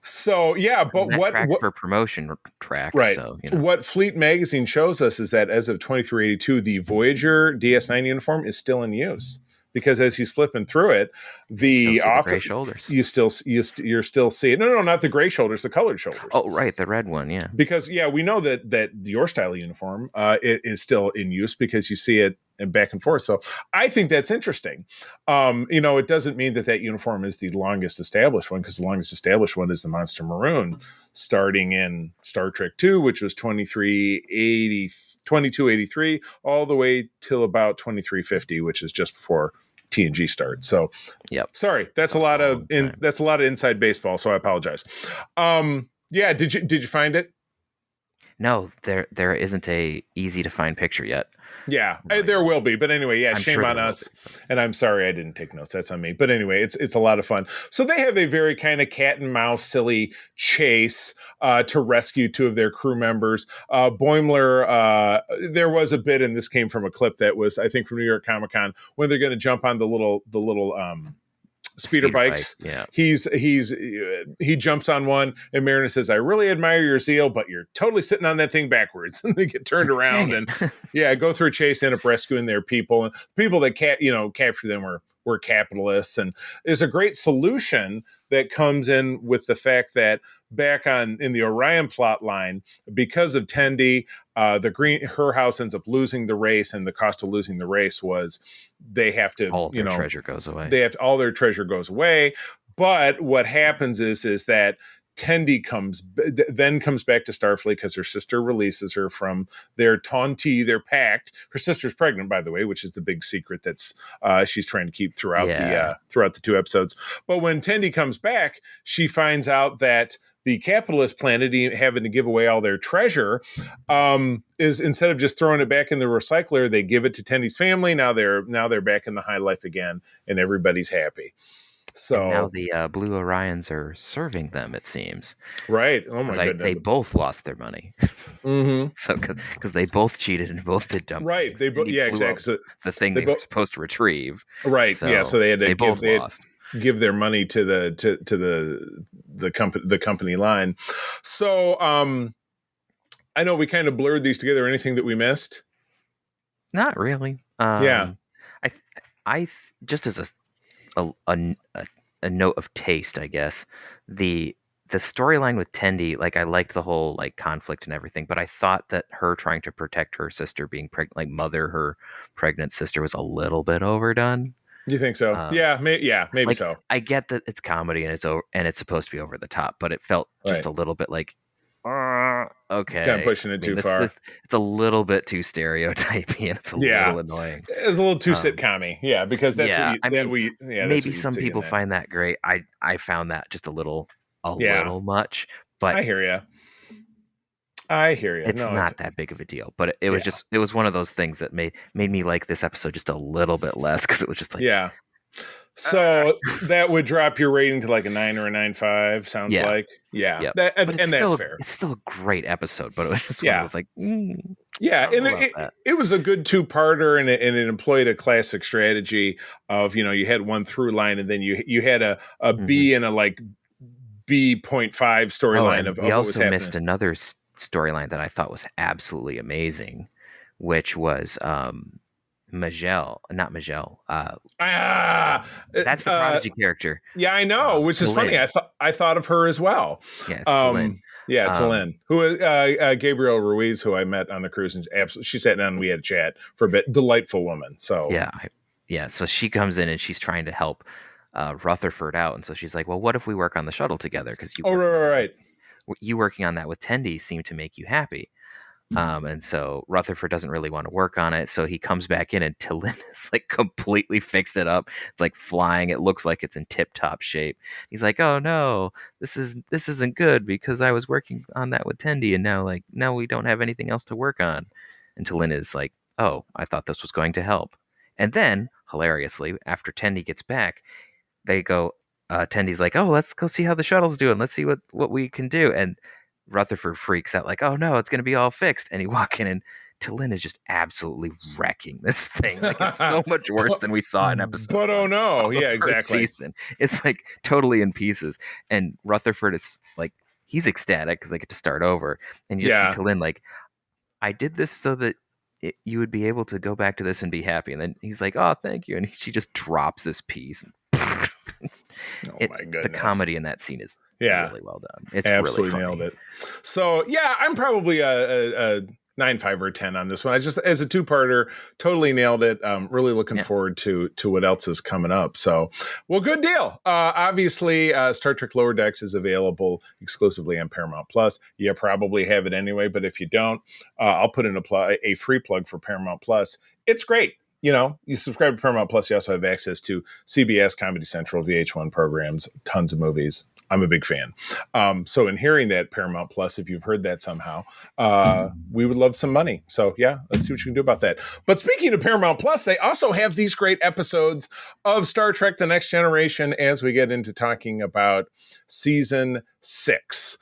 Speaker 2: So yeah, but
Speaker 3: that
Speaker 2: what
Speaker 3: for promotion tracks,
Speaker 2: right?
Speaker 3: So
Speaker 2: What Fleet Magazine shows us is that as of 2382, the Voyager DS9 uniform is still in use. Because as he's flipping through it, the
Speaker 3: gray shoulders.
Speaker 2: you're still seeing no, not the gray shoulders, the colored shoulders.
Speaker 3: Oh, right, the red one, yeah.
Speaker 2: Because we know that your style uniform is still in use because you see it back and forth. So I think that's interesting. It doesn't mean that uniform is the longest established one, because the longest established one is the Monster Maroon, starting in Star Trek II, which was 2283, all the way till about 2350, which is just before TNG starts. So, sorry, that's a lot of inside baseball. So I apologize. Yeah, did you find it?
Speaker 3: No, there isn't a easy to find picture yet.
Speaker 2: Yeah, there will be. But anyway,
Speaker 3: I'm
Speaker 2: shame
Speaker 3: sure
Speaker 2: on us. And I'm sorry I didn't take notes. That's on me. But anyway, it's a lot of fun. So they have a very kind of cat and mouse silly chase to rescue 2 of their crew members. Boimler, there was a bit, and this came from a clip that was, I think, from New York Comic Con, when they're going to jump on the little speeder bikes.
Speaker 3: Yeah.
Speaker 2: He jumps on one, and Mariner says, "I really admire your zeal, but you're totally sitting on that thing backwards." And they get turned around and go through a chase, end up rescuing their people, and people that capture them were capitalists. And there's a great solution that comes in with the fact that back in the Orion plot line, because of Tendi, her house ends up losing the race, and the cost of losing the race was they have to
Speaker 3: all their treasure goes away.
Speaker 2: All their treasure goes away. But what happens is that Tendi comes back to Starfleet because her sister releases her from their Taunti, their pact. Her sister's pregnant, by the way, which is the big secret that's she's trying to keep throughout the 2 episodes. But when Tendi comes back, she finds out that the capitalist planet, having to give away all their treasure, is, instead of just throwing it back in the recycler, they give it to Tendi's family. Now they're back in the high life again, and everybody's happy. So
Speaker 3: and now the Blue Orions are serving them, it seems.
Speaker 2: Right. Oh my goodness.
Speaker 3: They both lost their money.
Speaker 2: Mm-hmm.
Speaker 3: So because they both cheated and both did dumb.
Speaker 2: Right.
Speaker 3: Things.
Speaker 2: Exactly.
Speaker 3: So the thing they were supposed to retrieve.
Speaker 2: Right. So So they had to give their money to the company line. So I know we kind of blurred these together. Anything that we missed?
Speaker 3: Not really. I just as a note of taste, I guess, the storyline with Tendi, like, I liked the whole like conflict and everything, but I thought that her trying to protect her sister being pregnant, like mother her pregnant sister, was a little bit overdone.
Speaker 2: You think so? Maybe like, so.
Speaker 3: I get that it's comedy and it's supposed to be over the top, but it felt just a little bit like, okay,
Speaker 2: kind of pushing it too far.
Speaker 3: It's a little bit too stereotypy, and it's a little annoying.
Speaker 2: It's a little too sitcom-y, because that's
Speaker 3: maybe some people find that great. I found that just a little much, but
Speaker 2: I hear you.
Speaker 3: It's not that big of a deal, but it was it was one of those things that made me like this episode just a little bit less, because it was just like
Speaker 2: So that would drop your rating to like a 9 or a 9.5. Sounds like that's fair.
Speaker 3: It's still a great episode, but it was just one of those like
Speaker 2: and it was a good 2-parter, and it employed a classic strategy of you had one through line, and then you had a B and a like B.5 storyline of
Speaker 3: we
Speaker 2: what was
Speaker 3: also missed another storyline that I thought was absolutely amazing, which was not Majel. That's the Prodigy character.
Speaker 2: Yeah, I know, which is funny. I thought of her as well.
Speaker 3: Yeah, it's T'Lyn.
Speaker 2: T'Lyn, who Gabriel Ruiz, who I met on the cruise, and absolutely, she sat down and we had a chat for a bit. Delightful woman. So
Speaker 3: so she comes in and she's trying to help Rutherford out, and so she's like, "Well, what if we work on the shuttle together? Because you working on that with Tendi seemed to make you happy." And so Rutherford doesn't really want to work on it, so he comes back in, and T'Lyn is like completely fixed it up. It's like flying. It looks like it's in tip-top shape. He's like, "Oh no, this isn't good, because I was working on that with Tendi, and now we don't have anything else to work on." And T'Lyn is like, "Oh, I thought this was going to help." And then, hilariously, after Tendi gets back, they go, Tendy's like, oh, let's go see how the shuttle's doing. Let's see what we can do. And Rutherford freaks out, like, oh no, it's going to be all fixed. And he walk in, and T'Lyn is just absolutely wrecking this thing. Like, it's so much worse than we saw in episode
Speaker 2: But oh
Speaker 3: one
Speaker 2: no,
Speaker 3: of the
Speaker 2: yeah,
Speaker 3: first
Speaker 2: exactly.
Speaker 3: season. It's like totally in pieces. And Rutherford is like, he's ecstatic because they get to start over. And you just
Speaker 2: Yeah.
Speaker 3: see T'Lyn like, I did this so that you would be able to go back to this and be happy. And then he's like, oh, thank you. And she just drops this piece.
Speaker 2: Oh my goodness.
Speaker 3: The comedy in that scene is really well done. It's
Speaker 2: absolutely
Speaker 3: really funny.
Speaker 2: nailed it. So yeah, I'm probably a 9.5 or 10 on this one. I just, as a two-parter, totally nailed it. Really looking forward to what else is coming up. So, well, good deal. Obviously, Star Trek Lower Decks is available exclusively on Paramount Plus. You probably have it anyway, but if you don't, I'll put in a free plug for Paramount Plus. It's great. You know, you subscribe to Paramount Plus, you also have access to CBS, Comedy Central, VH1 programs, tons of movies. I'm a big fan. So in hearing that Paramount Plus, if you've heard that somehow, we would love some money. So yeah, let's see what you can do about that. But speaking of Paramount Plus, they also have these great episodes of Star Trek The Next Generation as we get into talking about season 6,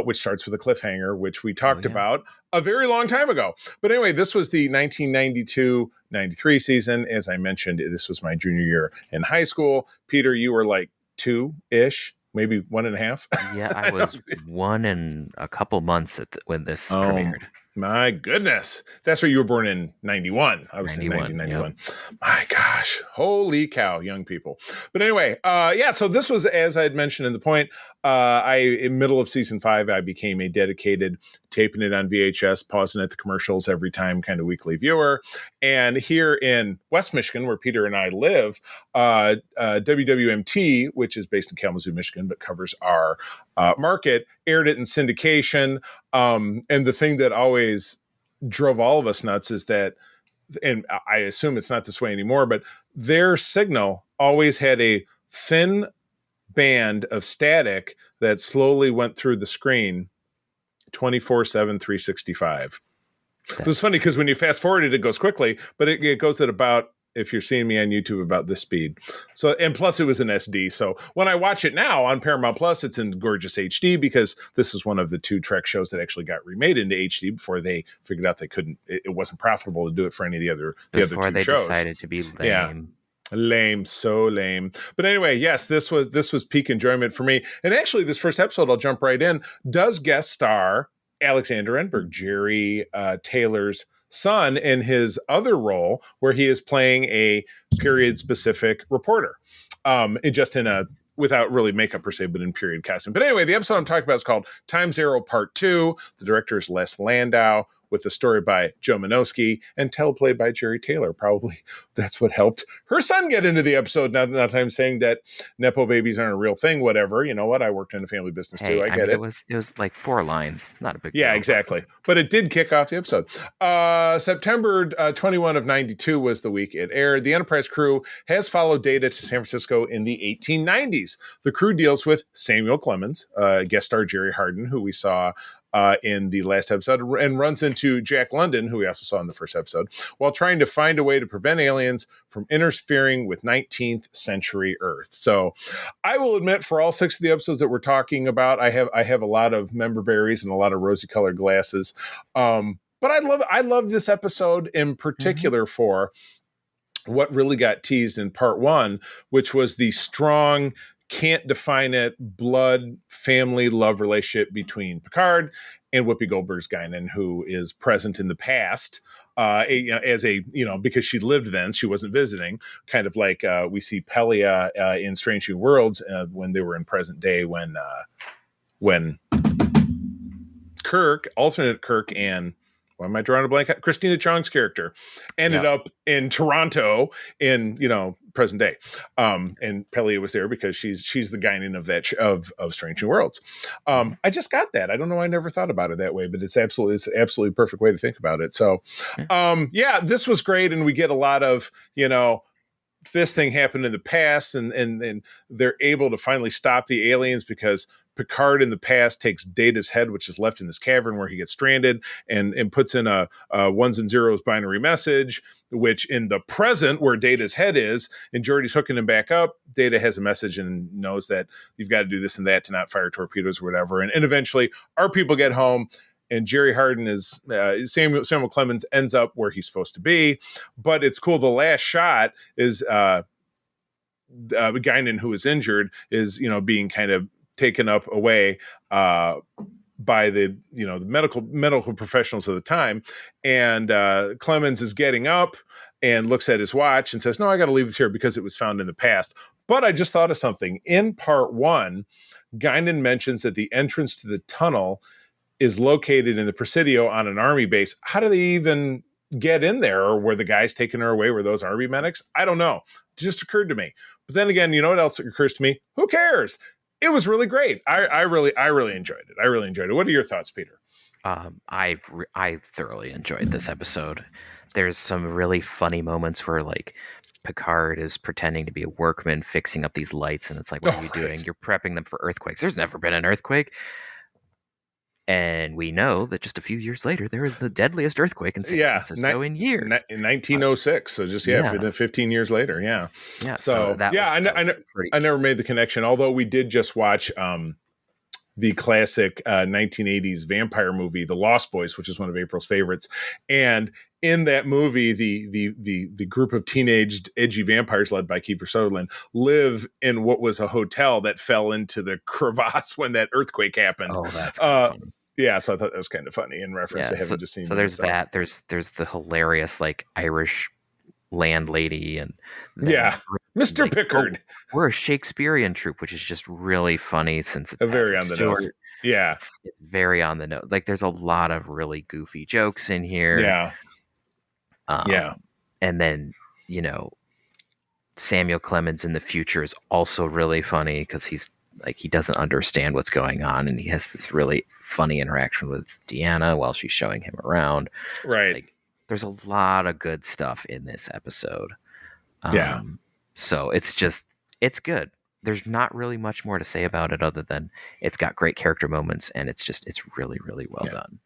Speaker 2: which starts with a cliffhanger, which we talked about a very long time ago. But anyway, this was the 1992-93 season. As I mentioned, this was my junior year in high school. Peter, you were like 2-ish, maybe 1.5.
Speaker 3: Yeah, I was 1 and a couple months when this premiered.
Speaker 2: My goodness. That's where you were born in 91. I was 91, in 91. Yep. My gosh. Holy cow, young people. But anyway, so this was, as I had mentioned in the point, in middle of season 5, I became a dedicated taping it on VHS, pausing at the commercials every time kind of weekly viewer. And here in West Michigan, where Peter and I live, WWMT, which is based in Kalamazoo, Michigan, but covers our market, aired it in syndication. And the thing that always drove all of us nuts is that, and I assume it's not this way anymore, but their signal always had a thin band of static that slowly went through the screen 24/7, 365. It was funny because when you fast forward it goes quickly, but it goes at about, if you're seeing me on YouTube, about this speed. So, and plus it was an SD. So when I watch it now on Paramount Plus, it's in gorgeous HD because this is one of the 2 Trek shows that actually got remade into HD before they figured out it wasn't profitable to do it for any of the other 2 shows. Before
Speaker 3: they decided to be lame.
Speaker 2: Yeah. Lame, so lame. But anyway, yes, this was peak enjoyment for me. And actually, this first episode, I'll jump right in, does guest star Alexander Enberg, Jerry Taylor's son, in his other role where he is playing a period-specific reporter, without really makeup per se, but in period costume. But anyway, the episode I'm talking about is called Time Zero Part 2. The director is Les Landau, with the story by Joe Minowski and teleplay by Jerry Taylor. Probably that's what helped her son get into the episode. Not that I'm saying that Nepo babies aren't a real thing, whatever. You know what? I worked in a family business too. I get it.
Speaker 3: It was like 4 lines. Not a big deal.
Speaker 2: Yeah, exactly. But it did kick off the episode. September 21 of 92 was the week it aired. The Enterprise crew has followed Data to San Francisco in the 1890s. The crew deals with Samuel Clemens, guest star Jerry Hardin, who we saw in the last episode, and runs into Jack London, who we also saw in the first episode, while trying to find a way to prevent aliens from interfering with 19th century Earth. So I will admit, for all 6 of the episodes that we're talking about, I have a lot of member berries and a lot of rosy colored glasses. But I love this episode in particular for what really got teased in part 1, which was the strong, can't define it, blood, family, love relationship between Picard and Whoopi Goldberg's Guinan, who is present in the past because she lived then, she wasn't visiting, kind of like we see Pelia in Strange New Worlds when they were in present day, when Kirk, alternate Kirk, and why am I drawing a blank? Christina Chong's character ended up in Toronto in, present day. And Pelia was there because she's the Guinan of that of Strange New Worlds. I just got that. I don't know. I never thought about it that way, but it's absolutely a perfect way to think about it. So, this was great. And we get a lot of, this thing happened in the past and they're able to finally stop the aliens because Picard in the past takes Data's head, which is left in this cavern where he gets stranded, and puts in a ones and zeros binary message, which in the present where Data's head is, and Geordi's hooking him back up, Data has a message and knows that you've got to do this and that to not fire torpedoes or whatever. And eventually our people get home, and Jerry Harden is Samuel Clemens ends up where he's supposed to be. But it's cool. The last shot is Guinan, who is injured, is being kind of taken up away by the medical professionals of the time, and Clemens is getting up and looks at his watch and says, "No, I got to leave this here because it was found in the past." But I just thought of something. In part 1, Guinan mentions that the entrance to the tunnel is located in the Presidio on an army base. How do they even get in there? Or were the guys taking her away? Were those army medics? I don't know. It just occurred to me. But then again, you know what else occurs to me? Who cares? It was really great. I really enjoyed it. I really enjoyed it. What are your thoughts, Peter?
Speaker 3: I thoroughly enjoyed this episode. There's some really funny moments where like Picard is pretending to be a workman fixing up these lights, and it's like, what are you doing? You're prepping them for earthquakes. There's never been an earthquake. And we know that just a few years later, there was the deadliest earthquake in San Francisco in years.
Speaker 2: In 1906. So just, 15 years later. Yeah.
Speaker 3: Yeah.
Speaker 2: So I never made the connection, although we did just watch the classic 1980s vampire movie, The Lost Boys, which is one of April's favorites. And in that movie, the group of teenaged edgy vampires led by Kiefer Sutherland live in what was a hotel that fell into the crevasse when that earthquake happened.
Speaker 3: Oh, that's kind of funny.
Speaker 2: Yeah, so I thought that was kind of funny in reference to having just seen.
Speaker 3: So there's that. There's the hilarious like Irish landlady and
Speaker 2: Mr.
Speaker 3: Like,
Speaker 2: Pickard.
Speaker 3: We're a Shakespearean troupe, which is just really funny since it's
Speaker 2: very on the nose. Yeah,
Speaker 3: it's very on the nose. Like there's a lot of really goofy jokes in here.
Speaker 2: Yeah,
Speaker 3: and then Samuel Clemens in the future is also really funny because he's like he doesn't understand what's going on, and he has this really funny interaction with Deanna while she's showing him around.
Speaker 2: Right.
Speaker 3: Like, there's a lot of good stuff in this episode.
Speaker 2: Yeah.
Speaker 3: So it's good. There's not really much more to say about it other than it's got great character moments and it's really, really well done.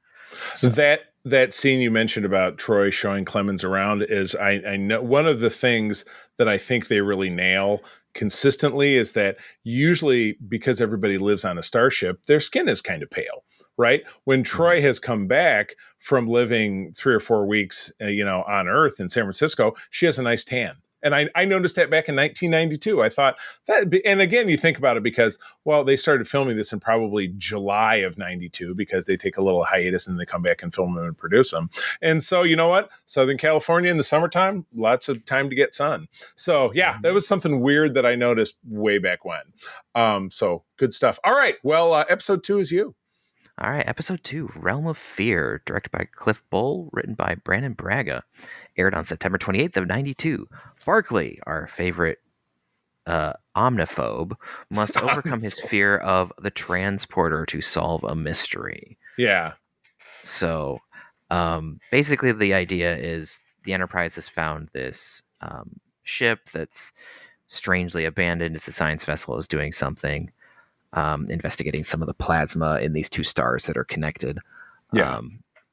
Speaker 2: So that scene you mentioned about Troy showing Clemens around is I know one of the things that I think they really nail consistently is that usually because everybody lives on a starship, their skin is kind of pale, right? When Troy has come back from living 3 or 4 weeks, on Earth in San Francisco, she has a nice tan. And I noticed that back in 1992. I thought and again, you think about it because, well, they started filming this in probably July of 92 because they take a little hiatus and they come back and film them and produce them. And so, you know what? Southern California in the summertime, lots of time to get sun. So yeah, that was something weird that I noticed way back when. So good stuff. All right. Well, episode 2 is you.
Speaker 3: All right, episode 2, Realm of Fear, directed by Cliff Bull, written by Brandon Braga, aired on September 28th of 92. Barclay, our favorite omniphobe, must overcome his fear of the transporter to solve a mystery.
Speaker 2: Yeah.
Speaker 3: So basically the idea is the Enterprise has found this ship that's strangely abandoned. It's a science vessel is doing something. Investigating some of the plasma in these 2 stars that are connected.
Speaker 2: Yeah.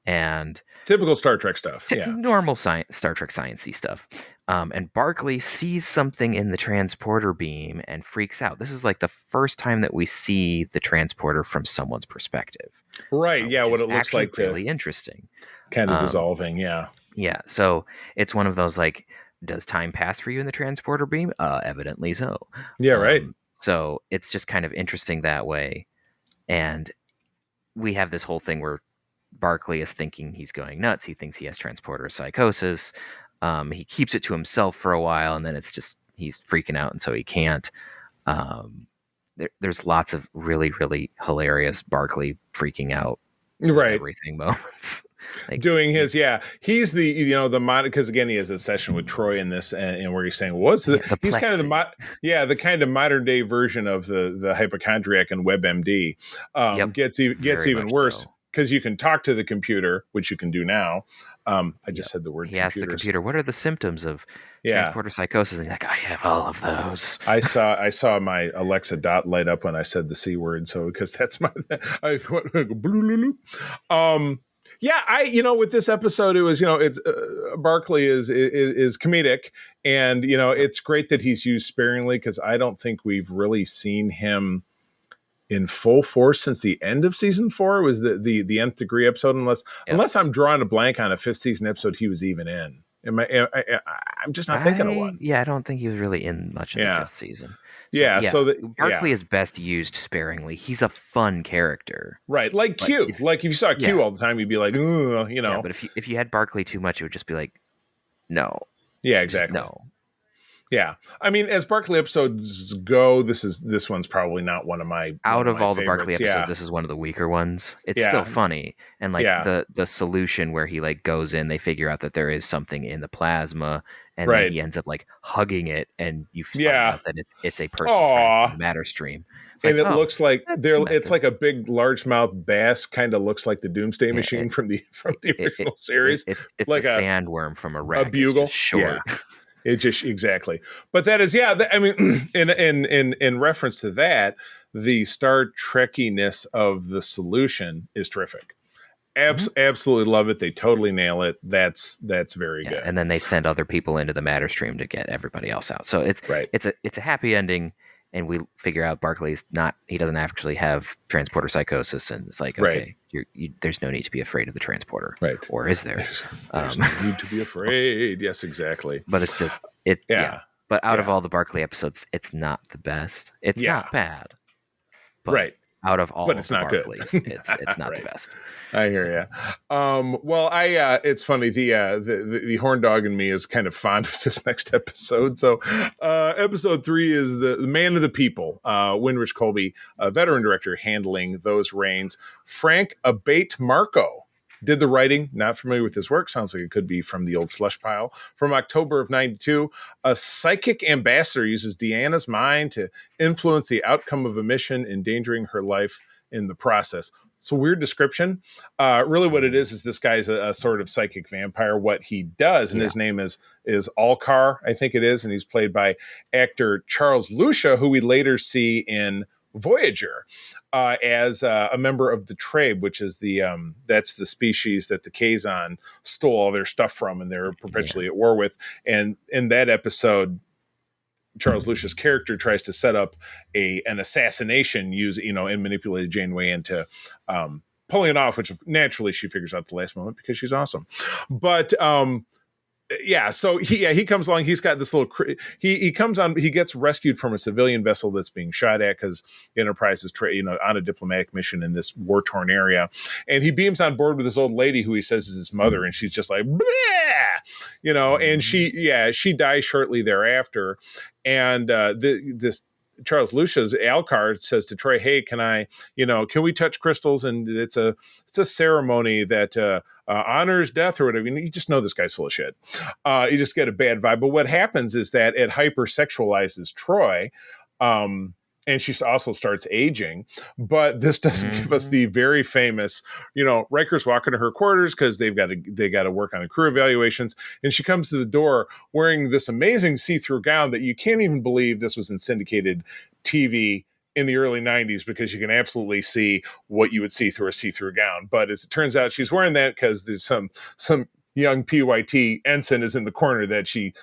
Speaker 3: And
Speaker 2: typical Star Trek stuff.
Speaker 3: Normal Star Trek science-y stuff. And Barclay sees something in the transporter beam and freaks out. This is like the first time that we see the transporter from someone's perspective.
Speaker 2: Right. Yeah. What it looks like.
Speaker 3: Really interesting.
Speaker 2: Kind of dissolving. Yeah.
Speaker 3: Yeah. So it's one of those like, does time pass for you in the transporter beam? Evidently so.
Speaker 2: Yeah. Right.
Speaker 3: So it's just kind of interesting that way. And we have this whole thing where Barclay is thinking he's going nuts. He thinks he has transporter psychosis. He keeps it to himself for a while, and then it's just he's freaking out, and so he can't. There's lots of really, really hilarious Barclay freaking out.
Speaker 2: Right.
Speaker 3: Everything moments.
Speaker 2: Like, doing his, he's the mod, because again, he has a session with Troy in this, and where he's saying, he's kind of the kind of modern day version of the hypochondriac and WebMD. Gets even worse.
Speaker 3: So.
Speaker 2: because you can talk to the computer, which you can do now. I just said the word
Speaker 3: He asked the
Speaker 2: computers.
Speaker 3: computer, "What are the symptoms of transporter psychosis?" And he's like, "I have all of those."
Speaker 2: I saw my Alexa dot light up when I said the C word. So because that's my, with this episode, it was, it's Barkley is comedic, and it's great that he's used sparingly, because I don't think we've really seen him in full force since the end of season 4. It was the nth degree episode, unless I'm drawing a blank on a 5th season episode he was even in. I'm just not thinking of one.
Speaker 3: Yeah, I don't think he was really in much in the 5th season. So, Barkley is best used sparingly. He's a fun character,
Speaker 2: right? Like Q. If you saw Q all the time, you'd be like,
Speaker 3: Yeah, but if you had Barkley too much, it would just be like, no.
Speaker 2: Yeah, exactly.
Speaker 3: No.
Speaker 2: Yeah, I mean, as Barkley episodes go, this one's probably not one of my
Speaker 3: out of all
Speaker 2: favorites.
Speaker 3: The Barkley episodes. This is one of the weaker ones. It's still funny, and the solution where he goes in, they figure out that there is something in the plasma, and then he ends up hugging it, and you find out that it's a person trapped in the matter stream.
Speaker 2: And it looks like it's like a big largemouth bass, kind of looks like the Doomsday Machine from the original series.
Speaker 3: It's
Speaker 2: like
Speaker 3: a sandworm from a wreck.
Speaker 2: A bugle,
Speaker 3: short.
Speaker 2: Yeah. It just exactly, but that is I mean, in reference to that, the Star Trekkiness of the solution is terrific. Absolutely love it. They totally nail it. That's very good.
Speaker 3: And then they send other people into the matter stream to get everybody else out. So it's a happy ending, and we figure out Barkley's he doesn't actually have transporter psychosis, and it's like, okay, there's no need to be afraid of the transporter,
Speaker 2: right?
Speaker 3: Or is there?
Speaker 2: There's no need to be afraid. Yes, exactly.
Speaker 3: But it's just But out of all the Barkley episodes, it's not the best. It's not bad, but out of all,
Speaker 2: but it's not
Speaker 3: Barkleys,
Speaker 2: good.
Speaker 3: it's not the best.
Speaker 2: I hear you. Well, it's funny. The horn dog in me is kind of fond of this next episode. So, episode 3 is the Man of the People. Winrich Colby, a veteran director, handling those reins. Frank Abate Marco did the writing. Not familiar with his work. Sounds like it could be from the old slush pile. From October of 92, a psychic ambassador uses Deanna's mind to influence the outcome of a mission, endangering her life in the process. It's a weird description. Really what it is this guy's a sort of psychic vampire. What he does, and his name is Alcar, I think it is, and he's played by actor Charles Lucia, who we later see in Voyager as a member of the Trabe, which is that's the species that the Kazon stole all their stuff from, and they're perpetually at war with. And in that episode, Charles Lucia's character tries to set up an assassination and manipulated Janeway into pulling it off, which naturally she figures out at the last moment because she's awesome. But so he comes along. He's got this little. He comes on. He gets rescued from a civilian vessel that's being shot at because Enterprise is on a diplomatic mission in this war torn area, and he beams on board with this old lady who he says is his mother, and she's just like, bleh! And she dies shortly thereafter, and this. Charles Lucia's Alcar says to Troy, "Hey, can we touch crystals?" And it's a ceremony that honors death or whatever. You just know this guy's full of shit. You just get a bad vibe. But what happens is that it hypersexualizes Troy. And she also starts aging, but this doesn't give us the very famous, Riker's walking to her quarters because they got to work on the crew evaluations. And she comes to the door wearing this amazing see-through gown that you can't even believe this was in syndicated TV in the early 90s, because you can absolutely see what you would see through a see-through gown. But as it turns out, she's wearing that because there's some young PYT ensign is in the corner that she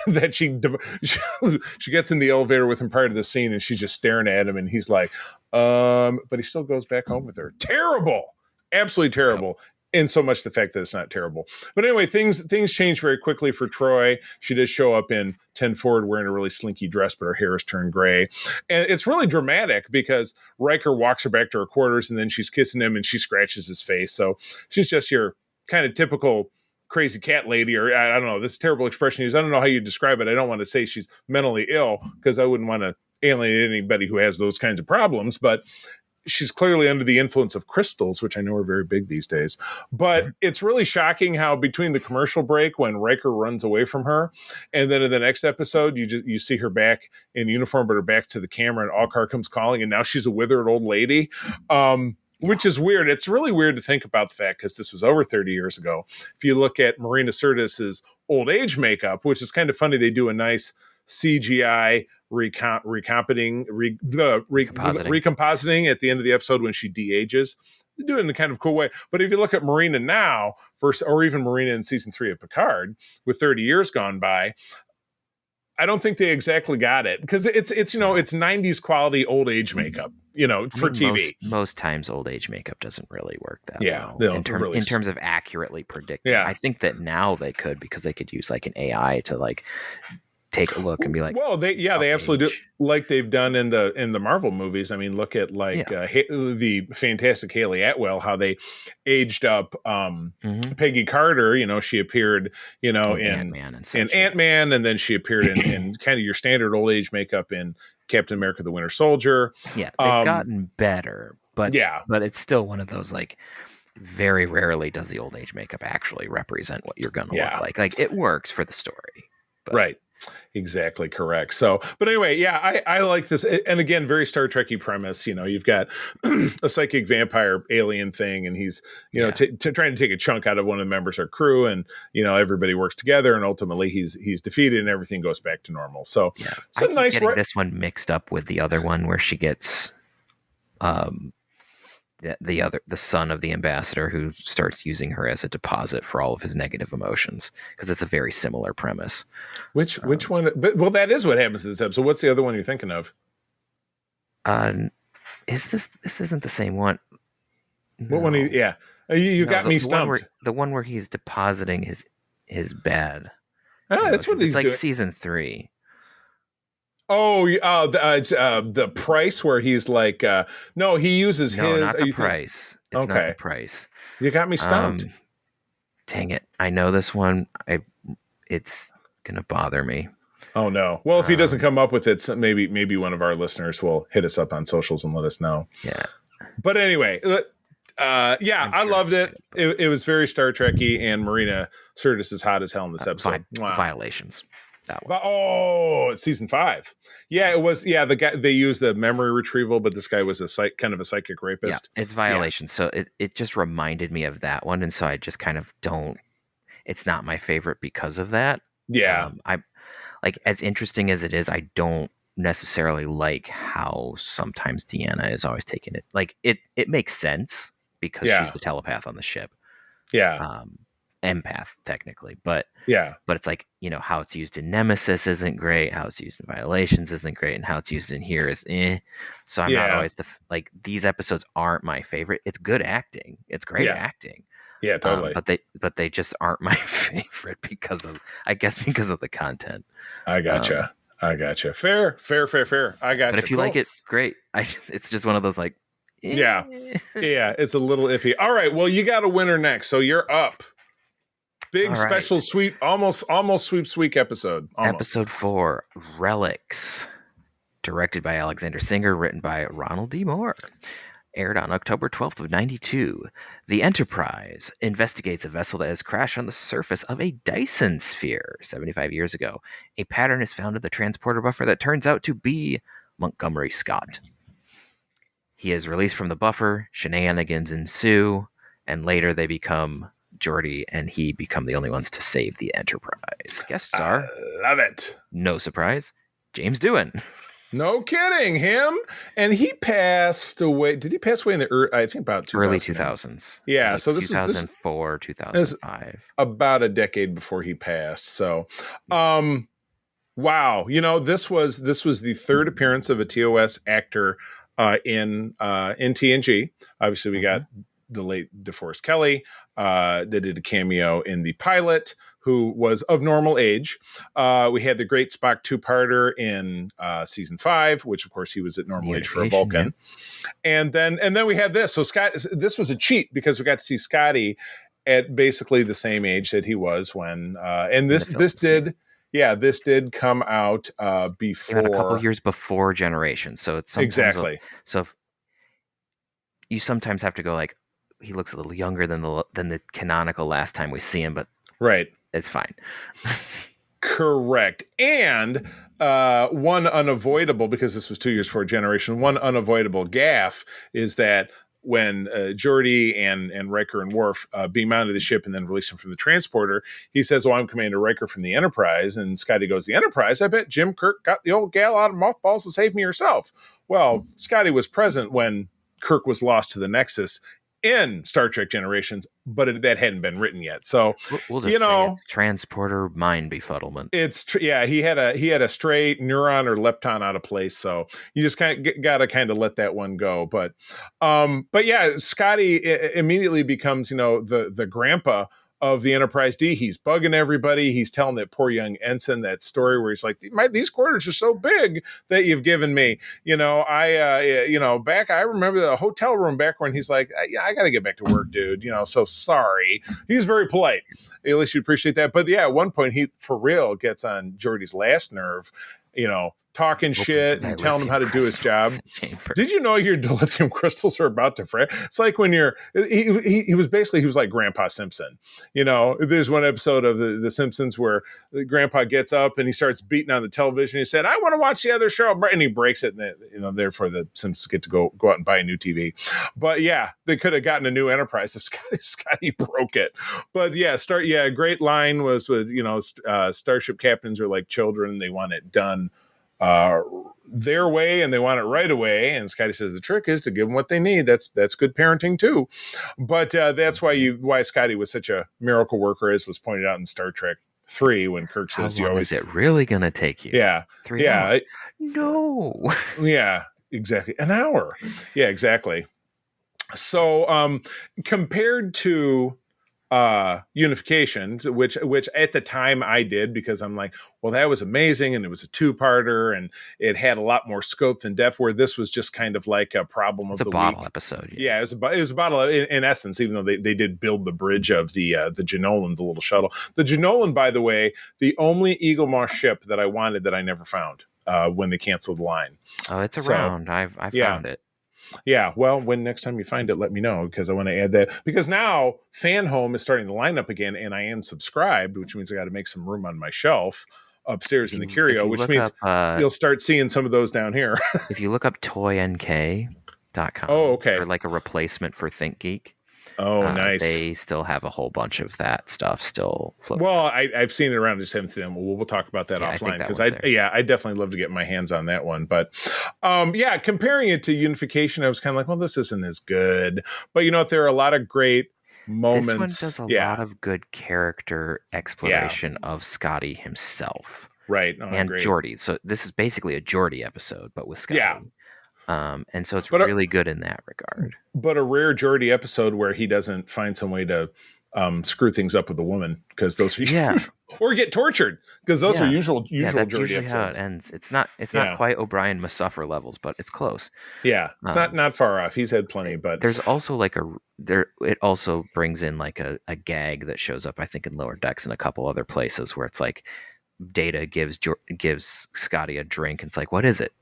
Speaker 2: gets in the elevator with him prior to the scene, and she's just staring at him, and he's like, but he still goes back home with her. Terrible. Absolutely terrible. In so much the fact that it's not terrible. But anyway, things change very quickly for Troy. She does show up in 10 Forward wearing a really slinky dress, but her hair is turned gray. And it's really dramatic because Riker walks her back to her quarters, and then she's kissing him, and she scratches his face. So she's just your kind of typical crazy cat lady, or I don't know, this terrible expression used. I don't know how you describe it. I don't want to say she's mentally ill because I wouldn't want to alienate anybody who has those kinds of problems, but she's clearly under the influence of crystals, which I know are very big these days. But it's really shocking how between the commercial break when Riker runs away from her, and then in the next episode, you see her back in uniform, but her back's to the camera, and Alcar comes calling, and now she's a withered old lady. which is weird. It's really weird to think about the fact, because this was over 30 years ago. If you look at Marina Sirtis's old age makeup, which is kind of funny, they do a nice CGI recompositing at the end of the episode when she de-ages. They do it in a kind of cool way. But if you look at Marina now, or even Marina in season 3 of Picard, with 30 years gone by, I don't think they exactly got it, because it's 90s quality old age makeup, for TV.
Speaker 3: Most times old age makeup doesn't really work that well
Speaker 2: in
Speaker 3: terms of accurately predicting.
Speaker 2: Yeah.
Speaker 3: I think that now they could, because they could use like an AI to like take a look and be like,
Speaker 2: well, they absolutely do, like they've done in the Marvel movies. I mean, look at the fantastic Haley Atwell, how they aged up Peggy Carter. She appeared in Ant-Man, and then she appeared in kind of your standard old age makeup in Captain America: The Winter Soldier.
Speaker 3: Yeah, they've gotten better, but it's still one of those, like, very rarely does the old age makeup actually represent what you're going to look like. Like, it works for the story. But.
Speaker 2: Right. Exactly correct. So, but anyway, I like this. And again, very Star Trek-y premise. You've got a psychic vampire alien thing, and he's, trying to take a chunk out of one of the members of our crew, and, everybody works together, and ultimately he's defeated, and everything goes back to normal. So,
Speaker 3: I keep getting this one mixed up with the other one where she gets, the son of the ambassador, who starts using her as a deposit for all of his negative emotions, because it's a very similar premise.
Speaker 2: Which one? Well, that is what happens in this episode. What's the other one you're thinking of?
Speaker 3: Is this isn't the same one?
Speaker 2: What one? You got me stumped.
Speaker 3: The one where he's depositing his bad.
Speaker 2: That's what he's
Speaker 3: like
Speaker 2: doing.
Speaker 3: Season 3.
Speaker 2: Oh, it's the price where he's like, no, he uses his.
Speaker 3: Not the price. It's not the price.
Speaker 2: You got me stumped.
Speaker 3: Dang it! I know this one. It's gonna bother me.
Speaker 2: Oh no! Well, if he doesn't come up with it, maybe one of our listeners will hit us up on socials and let us know.
Speaker 3: Yeah.
Speaker 2: But anyway, I loved it. It was very Star Trek-y, and Marina Sirtis is hot as hell in this episode.
Speaker 3: Violations. That one.
Speaker 2: Oh, it's season 5. Yeah, it was. Yeah, the guy, they used the memory retrieval, but this guy was kind of a psychic rapist.
Speaker 3: Yeah, it's violations. So it just reminded me of that one, and so I just kind of don't. It's not my favorite because of that.
Speaker 2: Yeah,
Speaker 3: I like, as interesting as it is, I don't necessarily like how sometimes Deanna is always taking it. Like, it makes sense because she's the telepath on the ship.
Speaker 2: Yeah.
Speaker 3: Empath technically, but it's like, how it's used in Nemesis isn't great, how it's used in Violations isn't great, and how it's used in here is so I'm not always these episodes aren't my favorite. It's good acting, it's great acting,
Speaker 2: totally,
Speaker 3: but they just aren't my favorite because of the content.
Speaker 2: I gotcha. Fair. I gotcha.
Speaker 3: But if you like it, great. It's just one of those, like, it's a
Speaker 2: little iffy. All right, well, you got a winner next, so you're up. Big special sweep, almost sweep episode.
Speaker 3: Episode 4, Relics, directed by Alexander Singer, written by Ronald D. Moore. Aired on October 12th of 92. The Enterprise investigates a vessel that has crashed on the surface of a Dyson sphere 75 years ago. A pattern is found in the transporter buffer that turns out to be Montgomery Scott. He is released from the buffer, shenanigans ensue, and later they become... Geordi and he become the only ones to save the Enterprise. Guests are...
Speaker 2: love it.
Speaker 3: No surprise, James Doohan.
Speaker 2: No kidding, him. And he passed away. Did he pass away in the I think about
Speaker 3: early 2000s?
Speaker 2: Yeah,
Speaker 3: like
Speaker 2: so this
Speaker 3: 2004, 2005.
Speaker 2: About a decade before he passed. So, wow. This was the third appearance of a TOS actor in TNG. Obviously, we got the late DeForest Kelley. They did a cameo in the pilot, who was of normal age. We had the great Spock 2-parter in season 5, which of course he was at normal age for a Vulcan. Yeah. And then we had this. So this was a cheat because we got to see Scotty at basically the same age that he was when, and this did come out before,
Speaker 3: a couple years before Generation. So it's
Speaker 2: exactly.
Speaker 3: You sometimes have to go like, he looks a little younger than the canonical last time we see him, but it's fine.
Speaker 2: Correct. And one unavoidable, because this was 2 years before Generation, one unavoidable gaffe is that when Geordi and Riker and Worf beam onto the ship and then release him from the transporter, he says, well, I'm Commander Riker from the Enterprise. And Scotty goes, the Enterprise? I bet Jim Kirk got the old gal out of mothballs to save me herself. Well, Scotty was present when Kirk was lost to the Nexus in Star Trek Generations, but that hadn't been written yet. So,
Speaker 3: we'll just say it's transporter mind befuddlement.
Speaker 2: He had a stray neuron or lepton out of place. So you just gotta kind of let that one go. But yeah, Scotty immediately becomes, the grandpa of the Enterprise D. He's bugging everybody. He's telling that poor young ensign that story where he's like, these quarters are so big that you've given me. I remember the hotel room back when he's like, I got to get back to work, dude. So sorry. He's very polite. At least you appreciate that. But yeah, at one point he for real gets on Geordi's last nerve, talking shit and telling him how to do his job. Did you know your dilithium crystals are about to fray? It's like when he was like Grandpa Simpson. There's one episode of the Simpsons where the Grandpa gets up and he starts beating on the television. He said, I want to watch the other show. And he breaks it. And therefore the Simpsons get to go out and buy a new TV. But yeah, they could have gotten a new Enterprise if Scotty broke it. But yeah, great line was with, starship captains are like children. They want it done their way and they want it right away. And Scotty says the trick is to give them what they need. That's good parenting too. But that's why Scotty was such a miracle worker, as was pointed out in Star Trek 3 when Kirk says,
Speaker 3: "How long is it really going to take you?"
Speaker 2: Yeah,
Speaker 3: 3 hours. No.
Speaker 2: Yeah, exactly. An hour. Yeah, exactly. So compared to Unifications, which at the time I did, because I'm like, well, that was amazing and it was a 2-parter and it had a lot more scope than depth, where this was just kind of like a problem of the week. It's a bottle
Speaker 3: episode.
Speaker 2: Yeah, it was a bottle in essence, even though they did build the bridge of the Janolan, the little shuttle. The Janolan, by the way, the only Eagle Moss ship that I wanted that I never found when they canceled the line.
Speaker 3: Oh, it's around. I found it.
Speaker 2: Yeah, well, when next time you find it, let me know, because I want to add that. Because now Fan Home is starting the lineup again, and I am subscribed, which means I got to make some room on my shelf upstairs in the curio, which means you'll start seeing some of those down here.
Speaker 3: If you look up toynk.com,
Speaker 2: okay,
Speaker 3: or like a replacement for ThinkGeek.
Speaker 2: Oh, nice.
Speaker 3: They still have a whole bunch of that stuff still floating.
Speaker 2: Well, I've seen it around, just haven't seen them. We'll talk about that offline, because I definitely love to get my hands on that one. But comparing it to Unification, I was kind of like, well, this isn't as good. But there are a lot of great moments.
Speaker 3: This one does a lot of good character exploration of Scotty himself.
Speaker 2: Right.
Speaker 3: And Geordi. So this is basically a Geordi episode, but with Scotty. Yeah. And so it's really good in that regard.
Speaker 2: But a rare Geordi episode where he doesn't find some way to screw things up with a woman, because those are or get tortured, because those are usual
Speaker 3: that's
Speaker 2: Geordi
Speaker 3: usually
Speaker 2: episodes.
Speaker 3: How it ends. It's not quite O'Brien must suffer levels, but it's close.
Speaker 2: Yeah, it's not far off. He's had plenty, but
Speaker 3: there's also it also brings in like a gag that shows up, I think, in Lower Decks and a couple other places, where it's like Data gives Scotty a drink, and it's like, what is it?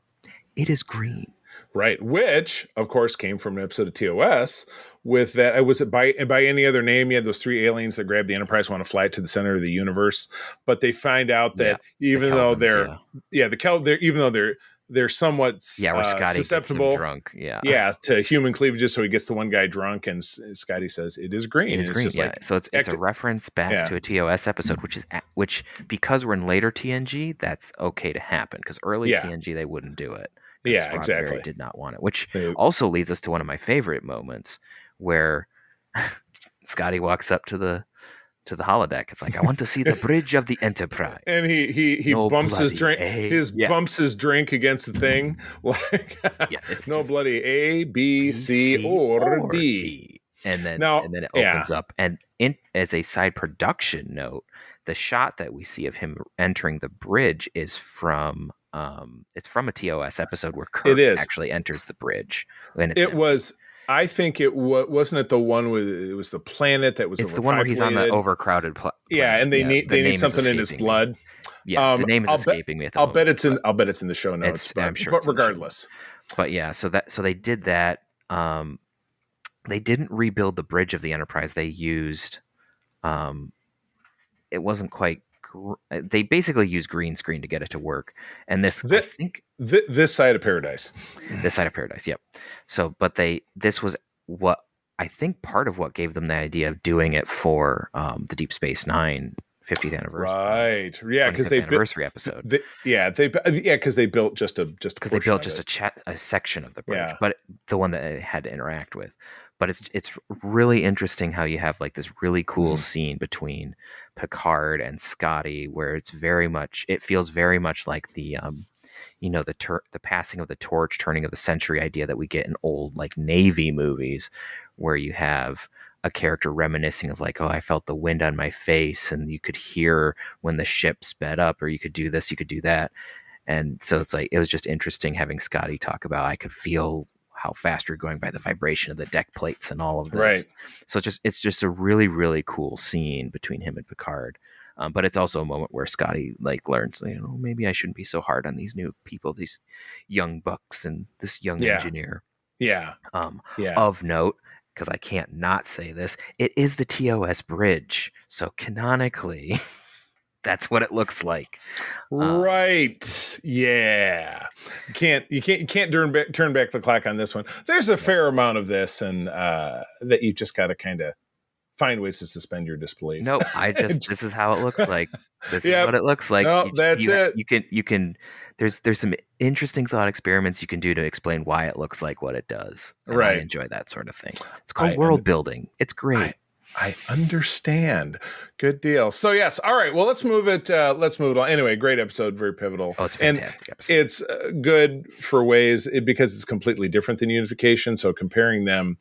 Speaker 3: It is green.
Speaker 2: Right, which of course came from an episode of TOS. With that, was it by any other name? You had those 3 aliens that grab the Enterprise, want to fly it to the center of the universe, but they find out that even though they're somewhat
Speaker 3: where Scotty
Speaker 2: susceptible,
Speaker 3: gets them drunk,
Speaker 2: to human cleavages. So he gets the one guy drunk, and Scotty says it is green.
Speaker 3: It is green. So it's a reference back to a TOS episode, which because we're in later TNG, that's okay to happen, because early TNG they wouldn't do it.
Speaker 2: Yeah, exactly.
Speaker 3: Did not want it, which also leads us to one of my favorite moments, where Scotty walks up to the holodeck. It's like, I want to see the bridge of the Enterprise,
Speaker 2: and he bumps his drink. Bumps his drink against the thing, like no bloody A, B, C, or D.
Speaker 3: And then it opens up, and as a side production note, the shot that we see of him entering the bridge is from. It's from a TOS episode where Kirk actually enters the bridge.
Speaker 2: I think it wasn't it the one with it was the planet that was.
Speaker 3: It's the one where he's on the overcrowded planet.
Speaker 2: Yeah, and they need something in his blood.
Speaker 3: Yeah, the name is escaping me.
Speaker 2: I'll bet it's in the show notes.
Speaker 3: I'm sure.
Speaker 2: But regardless,
Speaker 3: but yeah, so they did that. They didn't rebuild the bridge of the Enterprise. They used, it wasn't quite. They basically used green screen to get it to work, and this
Speaker 2: side of paradise.
Speaker 3: This side of paradise, yep. So, but this was what I think part of what gave them the idea of doing it for the Deep Space Nine 50th anniversary,
Speaker 2: Right. Yeah, because
Speaker 3: 25th anniversary episode.
Speaker 2: Because they built just a
Speaker 3: Because they built just a section of the bridge,
Speaker 2: Yeah.
Speaker 3: but the one that it had to interact with. But it's really interesting how you have like this really cool scene between Picard and Scotty, where it feels very much like the the passing of the torch, turning of the century idea that we get in old like Navy movies, where you have a character reminiscing of like, oh, I felt the wind on my face, and you could hear when the ship sped up, or you could do this, you could do that. And so it's like, it was just interesting having Scotty talk about, I could feel how fast you're going by the vibration of the deck plates and all of this.
Speaker 2: Right.
Speaker 3: So it's just a really, really cool scene between him and Picard. But it's also a moment where Scotty like learns, maybe I shouldn't be so hard on these new people, these young bucks and this young engineer.
Speaker 2: Yeah.
Speaker 3: Of note, because I can't not say this, it is the TOS bridge. So canonically, that's what it looks like.
Speaker 2: Right. Yeah. You can't turn back the clock on this one. There's a fair amount of this, and that you just got to kind of find ways to suspend your disbelief.
Speaker 3: No, this is how it looks like. This is what it looks like.
Speaker 2: No, that's it.
Speaker 3: You can there's some interesting thought experiments you can do to explain why it looks like what it does. And I enjoy that sort of thing. It's called world building. It's great.
Speaker 2: I understand. Good deal. So yes. All right. Well, let's move it on. Anyway, great episode. Very pivotal.
Speaker 3: Oh, it's a fantastic episode.
Speaker 2: It's good for ways because it's completely different than Unification. So comparing them,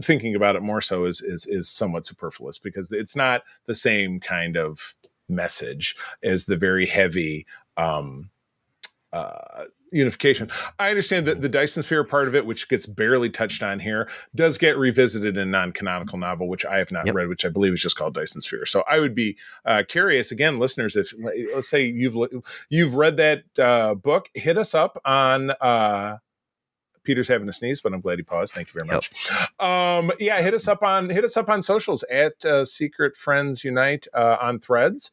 Speaker 2: thinking about it more so is somewhat superfluous because it's not the same kind of message as the very heavy Unification. I understand that the Dyson Sphere part of it, which gets barely touched on here, does get revisited in a non-canonical novel, which I have not read, which I believe is just called Dyson Sphere. So I would be curious, again, listeners, if let's say you've read that book, hit us up on Peter's having a sneeze, but I'm glad he paused. Thank you very much. Hit us up on socials at Secret Friends Unite on Threads.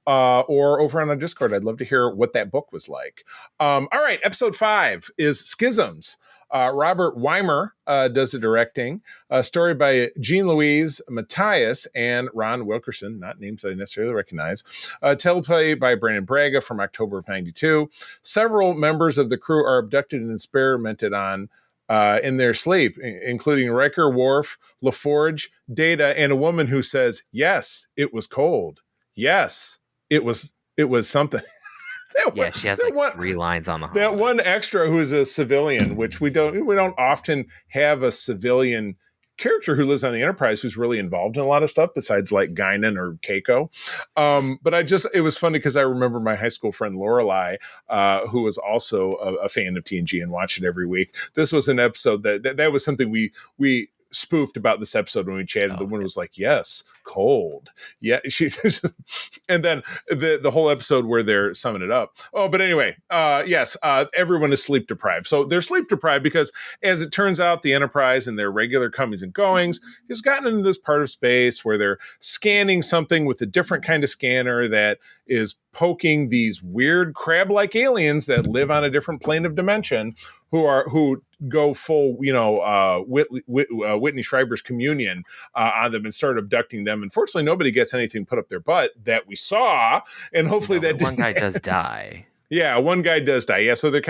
Speaker 2: Or over on our Discord. I'd love to hear what that book was like. All right, episode 5 is Schisms. Robert Weimer does the directing. A story by Jean-Louise Matthias and Ron Wilkerson, not names I necessarily recognize. Teleplay by Brandon Braga from October of 92. Several members of the crew are abducted and experimented on in their sleep, including Riker, Worf, LaForge, Data, and a woman who says, "Yes, it was cold. Yes, it was something."
Speaker 3: She has like 3 lines on the hallway.
Speaker 2: That one extra who is a civilian, which we don't often have a civilian character who lives on the Enterprise who's really involved in a lot of stuff besides like Guinan or Keiko. But it was funny because I remember my high school friend Lorelai, who was also a fan of TNG and watched it every week. This was an episode that was something we spoofed about this episode when we chatted. The one was like, "Yes, cold." Yeah, and then the whole episode where they're summing it up. Oh, but anyway, everyone is sleep deprived. So they're sleep deprived because, as it turns out, the Enterprise and their regular comings and goings has gotten into this part of space where they're scanning something with a different kind of scanner that is poking these weird crab-like aliens that live on a different plane of dimension who go full, Whitney Schreiber's Communion on them and start abducting them. Unfortunately, nobody gets anything put up their butt that we saw, and hopefully that
Speaker 3: one guy does die.
Speaker 2: Yeah, one guy does die. Yeah, so they're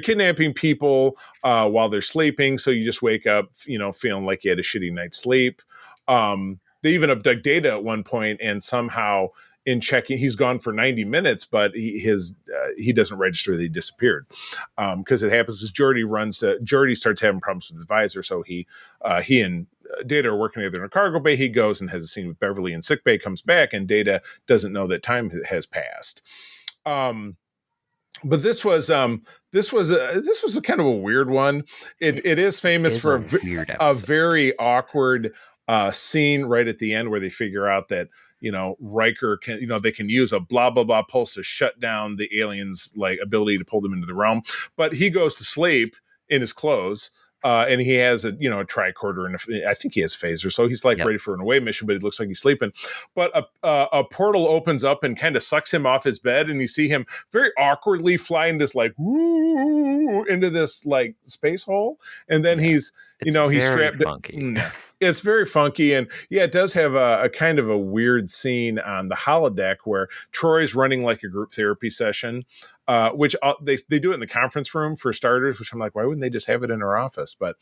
Speaker 2: kidnapping people while they're sleeping. So you just wake up, feeling like you had a shitty night's sleep. They even abduct Data at one point, and somehow in checking, he's gone for 90 minutes, but he doesn't register that he disappeared. Because it happens as Geordi starts having problems with his visor, so he and Data are working together in a cargo bay. He goes and has a scene with Beverly in sickbay, comes back, and Data doesn't know that time has passed. But this was a kind of a weird one. It is famous for a very awkward scene right at the end where they figure out that Riker can, they can use a blah blah blah pulse to shut down the aliens' like ability to pull them into the realm. But he goes to sleep in his clothes and he has a tricorder and I think he has phaser, so he's like ready for an away mission, but it looks like he's sleeping. But a portal opens up and kind of sucks him off his bed, and you see him very awkwardly flying this like woo into this like space hole, and then he's he's strapped.
Speaker 3: Funky.
Speaker 2: It's very funky, and it does have a kind of a weird scene on the holodeck where Troy's running like a group therapy session, which they do it in the conference room for starters, which I'm like, why wouldn't they just have it in her office? But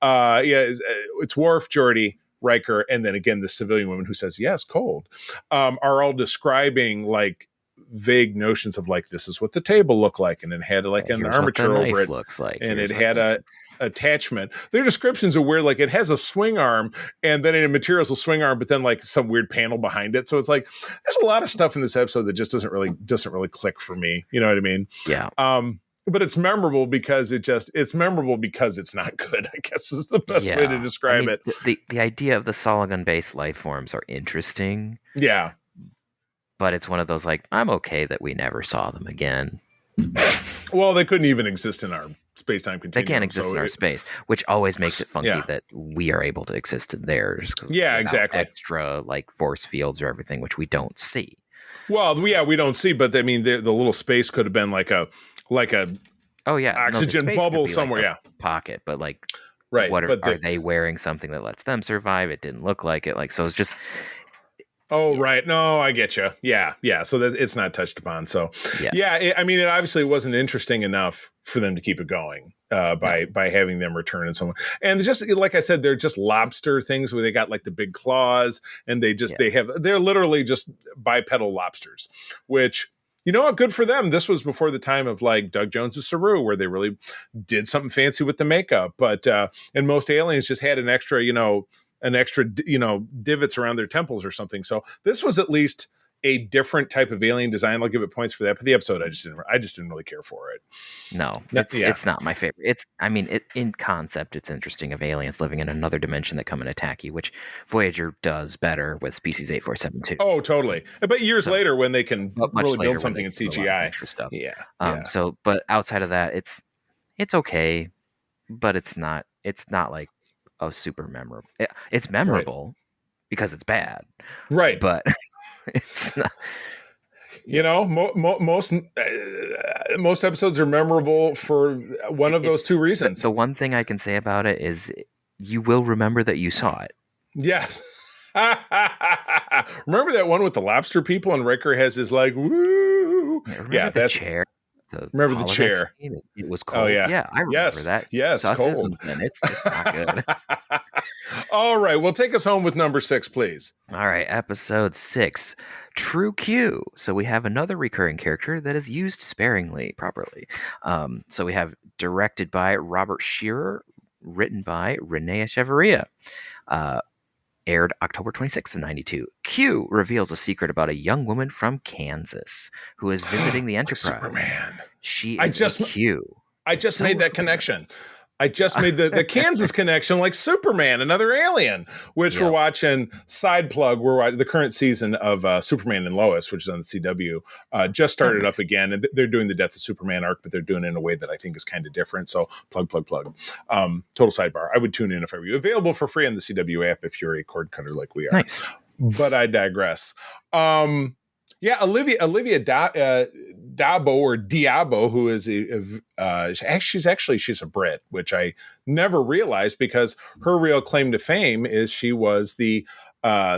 Speaker 2: it's Worf, Geordi, Riker, and then again the civilian woman who says yes, cold, are all describing like vague notions of like, this is what the table looked like, and it had like an armature over it,
Speaker 3: looks like,
Speaker 2: and it had a attachment. Their descriptions are weird, like it has a swing arm, and then it materials a swing arm, but then like some weird panel behind it. So it's like there's a lot of stuff in this episode that just doesn't really click for me. You know what I mean?
Speaker 3: Yeah.
Speaker 2: But it's memorable because it's memorable because it's not good, I guess is the best way to describe it.
Speaker 3: The idea of the Soligan-based life forms are interesting.
Speaker 2: Yeah.
Speaker 3: But it's one of those like, I'm okay that we never saw them again.
Speaker 2: Well, they couldn't even exist in our space-time continuum.
Speaker 3: They can't exist in our space, which always makes it funky that we are able to exist in theirs.
Speaker 2: Yeah, exactly.
Speaker 3: Extra like force fields or everything, which we don't see.
Speaker 2: Well, we don't see, but I mean, the little space could have been like a oxygen bubble somewhere,
Speaker 3: like pocket, but like,
Speaker 2: right?
Speaker 3: Are they wearing something that lets them survive? It didn't look like it. Like, so it's just.
Speaker 2: Oh, right. No, I get you. Yeah. So that it's not touched upon. So, it obviously wasn't interesting enough for them to keep it going by having them return and so on. And just like I said, they're just lobster things where they got like the big claws, and they're literally just bipedal lobsters, which. You know what? Good for them. This was before the time of like Doug Jones's Saru, where they really did something fancy with the makeup. But and most aliens just had an extra divots around their temples or something. So this was at least a different type of alien design. I'll give it points for that. But the episode, I just didn't really care for it.
Speaker 3: No, it's not my favorite. In concept, it's interesting of aliens living in another dimension that come and attack you, which Voyager does better with Species 8472.
Speaker 2: Oh, totally. But years later, when they can really build something in CGI,
Speaker 3: stuff.
Speaker 2: Yeah.
Speaker 3: So, but outside of that, it's okay, but it's not like super memorable. It's memorable because it's bad,
Speaker 2: right?
Speaker 3: But it's not.
Speaker 2: Most episodes are memorable for one of those two reasons.
Speaker 3: The one thing I can say about it is you will remember that you saw it.
Speaker 2: Yes. Remember that one with the lobster people, and Riker has his like woo.
Speaker 3: That's chair.
Speaker 2: Remember the chair?
Speaker 3: Scene, it was cold.
Speaker 2: Oh, yeah.
Speaker 3: Yeah, I remember that.
Speaker 2: Yes, cold.
Speaker 3: It's not good.
Speaker 2: All right, well, take us home with number 6, please.
Speaker 3: All right, episode 6, True Q. So we have another recurring character that is used sparingly, properly. So we have directed by Robert Shearer, written by Renee Echeverria. Aired October 26th of 92. Q reveals a secret about a young woman from Kansas who is visiting the Enterprise.
Speaker 2: Superman.
Speaker 3: She is Q.
Speaker 2: I just made that connection. I just made the Kansas connection, like Superman, another alien, which we're watching side plug. We're watching the current season of Superman and Lois, which is on the CW, just started up again. And they're doing the Death of Superman arc, but they're doing it in a way that I think is kind of different. So plug. Total sidebar. I would tune in if I were you. Available for free on the CW app if you're a cord cutter like we are.
Speaker 3: Nice.
Speaker 2: But I digress. Olivia Dabo or Diabo, who is she's a Brit, which I never realized because her real claim to fame is she was the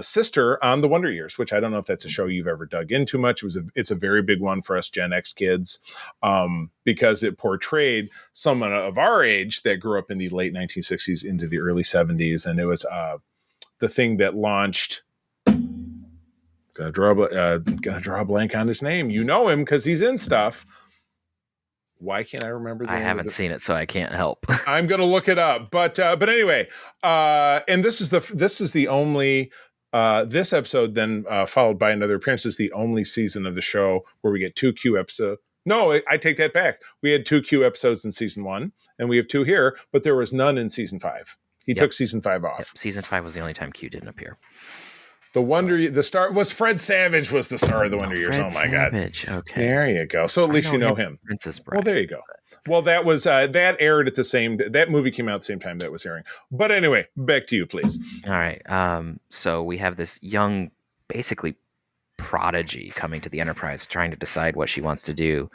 Speaker 2: sister on The Wonder Years, which I don't know if that's a show you've ever dug into much. It's a very big one for us Gen X kids because it portrayed someone of our age that grew up in the late 1960s into the early 70s, and it was the thing that launched. Gonna draw a blank on his name. You know him because he's in stuff. Why can't I remember?
Speaker 3: I haven't seen it, so I can't help.
Speaker 2: I'm gonna look it up. But anyway, and this is the only this episode then followed by another appearance is the only season of the show where we get 2 Q episodes. No, I take that back. We had 2 Q episodes in season 1, and we have 2 here, but there was none in season 5. He took season 5 off.
Speaker 3: Season 5 was the only time Q didn't appear.
Speaker 2: the star was Fred Savage was the star of the Wonder Years.
Speaker 3: Fred
Speaker 2: Oh my God.
Speaker 3: Savage. Okay.
Speaker 2: There you go. So at least you know him.
Speaker 3: Princess Bride.
Speaker 2: Well, there you go. Well, that was that aired at that movie came out at the same time that was airing. But anyway, back to you, please.
Speaker 3: All right. So we have this young, basically prodigy coming to the Enterprise, trying to decide what she wants to do.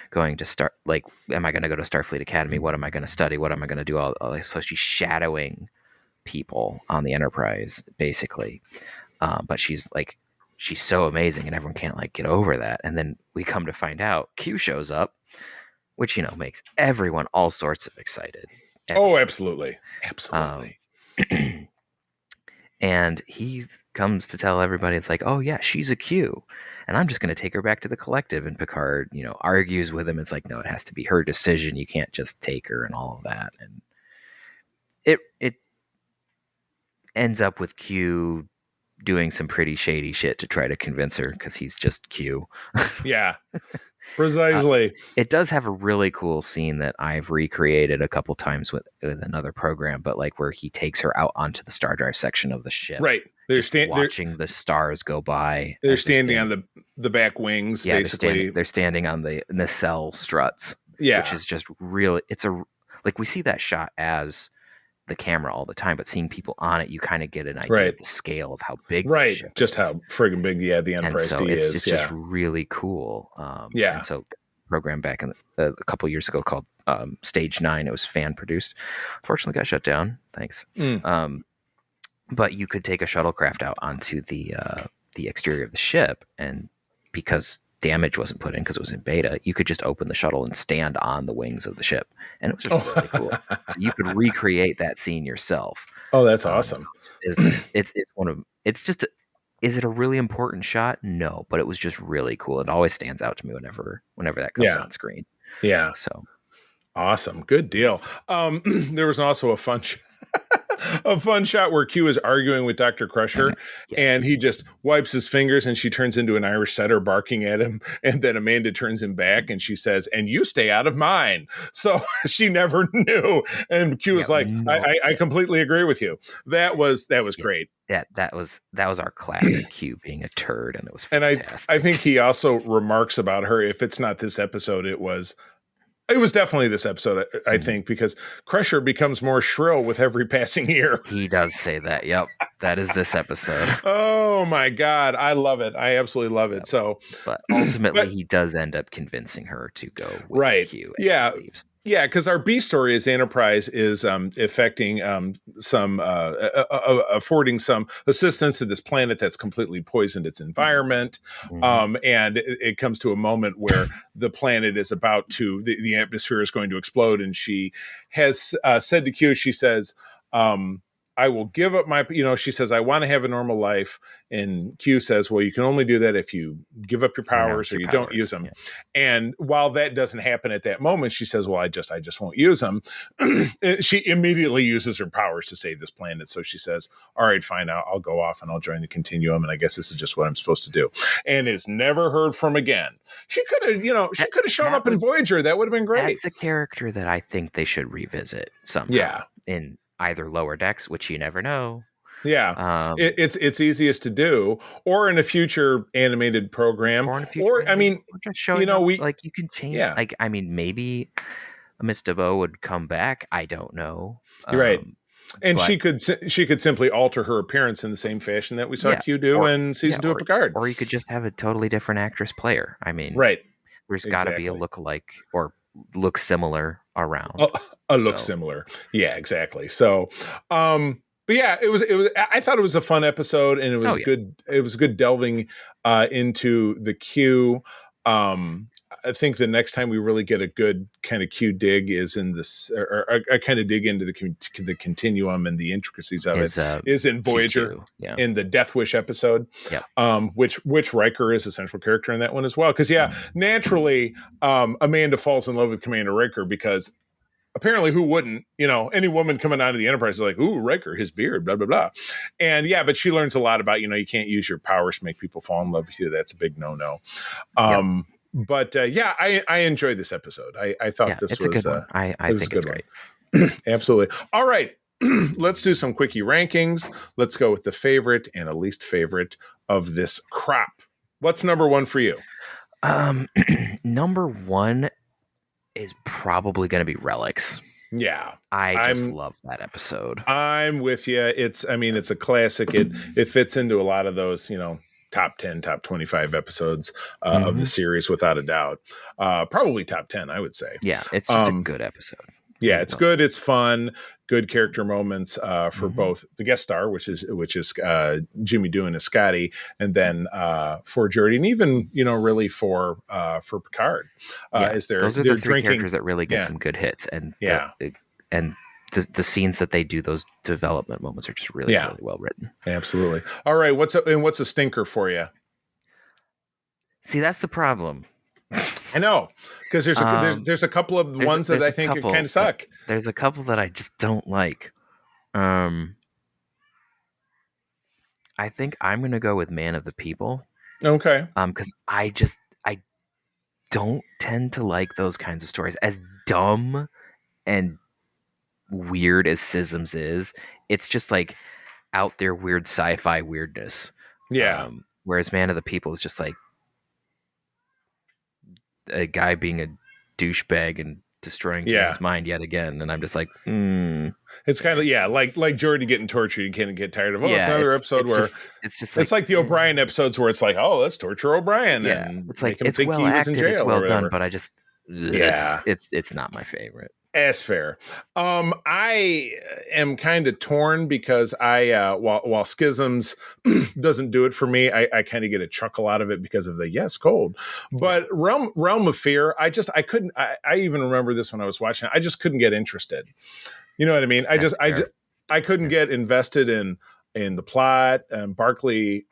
Speaker 3: Going to start, like, am I going to go to Starfleet Academy? What am I going to study? What am I going to do? All so she's shadowing people on the Enterprise, basically. But she's so amazing, and everyone can't like get over that. And then we come to find out Q shows up, which makes everyone all sorts of excited. Everyone.
Speaker 2: Oh, absolutely.
Speaker 3: And he comes to tell everybody, it's like, oh yeah, she's a Q, and I'm just going to take her back to the collective. And Picard, argues with him. It's like, no, it has to be her decision. You can't just take her and all of that. And it ends up with Q doing some pretty shady shit to try to convince her, because he's just Q.
Speaker 2: Yeah, precisely.
Speaker 3: It does have a really cool scene that I've recreated a couple times with another program, but like where he takes her out onto the star drive section of the ship.
Speaker 2: Right. They're
Speaker 3: watching the stars go by.
Speaker 2: They're standing on the back wings, basically.
Speaker 3: They're standing on the nacelle struts.
Speaker 2: Yeah.
Speaker 3: Which is just really, we see that shot as the camera all the time, but seeing people on it, you kind of get an idea of the scale of how big the ship
Speaker 2: just
Speaker 3: is.
Speaker 2: how friggin' big the Enterprise D is.
Speaker 3: It's just really cool. And so the program back in a couple years ago called Stage 9, it was fan produced. Unfortunately got shut down. Thanks. But you could take a shuttlecraft out onto the exterior of the ship, and because damage wasn't put in because it was in beta, you could just open the shuttle and stand on the wings of the ship, and it was just really cool. So you could recreate that scene yourself.
Speaker 2: Oh, that's awesome.
Speaker 3: It's one of it's just. Is it a really important shot? No, but it was just really cool. It always stands out to me whenever that comes on screen.
Speaker 2: Yeah.
Speaker 3: So
Speaker 2: awesome. Good deal. There was also a fun shot where Q is arguing with Dr. Crusher, and he just wipes his fingers, and she turns into an Irish setter barking at him. And then Amanda turns him back, and she says, "And you stay out of mine." So she never knew. And Q is like, I completely agree with you. That was great.
Speaker 3: Yeah, that was our classic Q being a turd, and it was
Speaker 2: And
Speaker 3: fantastic.
Speaker 2: I think he also remarks about her, if it's not this episode, it was definitely this episode, I think, because Crusher becomes more shrill with every passing year.
Speaker 3: He does say that. Yep. That is this episode.
Speaker 2: Oh my God. I love it. I absolutely love it. So,
Speaker 3: but ultimately he does end up convincing her to go with Q.
Speaker 2: Yeah. Yeah, because our B story is Enterprise is affecting affording some assistance to this planet that's completely poisoned its environment. And it comes to a moment where the planet is about to, the atmosphere is going to explode. And she has said to Q, she says, I will give up my, she says, I want to have a normal life. And Q says, well, you can only do that if you give up your powers or you don't use them. Yeah. And while that doesn't happen at that moment, she says, well, I just won't use them. She immediately uses her powers to save this planet. So she says, all right, fine. I'll go off and I'll join the Continuum. And I guess this is just what I'm supposed to do. And is never heard from again. She could have, shown up in Voyager. That would have been great.
Speaker 3: That's a character that I think they should revisit somehow. Yeah. In either Lower Decks, which you never know.
Speaker 2: Yeah, it's easiest to do, or in a future animated program, or just showing up,
Speaker 3: like you can change. Yeah. Like maybe Miss DeVoe would come back. I don't know.
Speaker 2: You're right, and she could simply alter her appearance in the same fashion that we saw Q do in season 2 of Picard.
Speaker 3: Or you could just have a totally different actress player.
Speaker 2: Right.
Speaker 3: There's got to be a lookalike or look similar around.
Speaker 2: Look similar. Yeah, exactly. So, but yeah, it was. I thought it was a fun episode, and it was good. It was good delving into the Q. I think the next time we really get a good kind of Q dig is in this, or a kind of dig into the Continuum and the intricacies of it is in Voyager, in the Death Wish episode. Which Riker is a central character in that one as well. Because naturally, Amanda falls in love with Commander Riker because. Apparently, who wouldn't? Any woman coming out of the Enterprise is like, "Ooh, Riker, his beard, blah blah blah," and but she learns a lot about you can't use your powers to make people fall in love with you. That's a big no-no. But I enjoyed this episode. I thought this was
Speaker 3: a good one. I think it's great.
Speaker 2: Absolutely. All right, let's do some quickie rankings. Let's go with the favorite and a least favorite of this crop. What's number one for you?
Speaker 3: Number one is probably going to be Relics.
Speaker 2: Yeah.
Speaker 3: I just love that episode.
Speaker 2: I'm with you. It's a classic. It fits into a lot of those, top 10, top 25 episodes of the series without a doubt. Probably top 10, I would say.
Speaker 3: Yeah, it's just a good episode.
Speaker 2: Yeah, it's good. It's fun. Good character moments for both the guest star, which is Jimmy Doohan as Scotty, and then for Geordi, and even really for Picard.
Speaker 3: Those are the three characters that really get some good hits, and the scenes that they do, those development moments, are just really well written.
Speaker 2: Absolutely. All right, what's a stinker for you?
Speaker 3: See, that's the problem.
Speaker 2: I know, because there's a couple of ones that I think kind of suck.
Speaker 3: There's a couple that I just don't like. I think I'm gonna go with Man of the People.
Speaker 2: Okay.
Speaker 3: Because I don't tend to like those kinds of stories. As dumb and weird as Sisms is, it's just like out there weird sci-fi weirdness.
Speaker 2: Yeah.
Speaker 3: Whereas Man of the People is just like a guy being a douchebag and destroying Tim's mind yet again, and I'm just like,
Speaker 2: It's kind of like Geordi getting tortured. You can't get tired of. It's another episode where it's like the O'Brien episodes where it's like, oh, let's torture O'Brien and
Speaker 3: it's like
Speaker 2: make him
Speaker 3: it's
Speaker 2: think
Speaker 3: well
Speaker 2: he was
Speaker 3: acted,
Speaker 2: in jail.
Speaker 3: it's well
Speaker 2: or
Speaker 3: done, but I just it's not my favorite.
Speaker 2: That's fair. I am kind of torn because while Schisms doesn't do it for me, I kind of get a chuckle out of it because of the cold. But Realm of Fear, I couldn't. I even remember this when I was watching it. I just couldn't get interested. You know what I mean? I couldn't get invested in the plot. Barclay.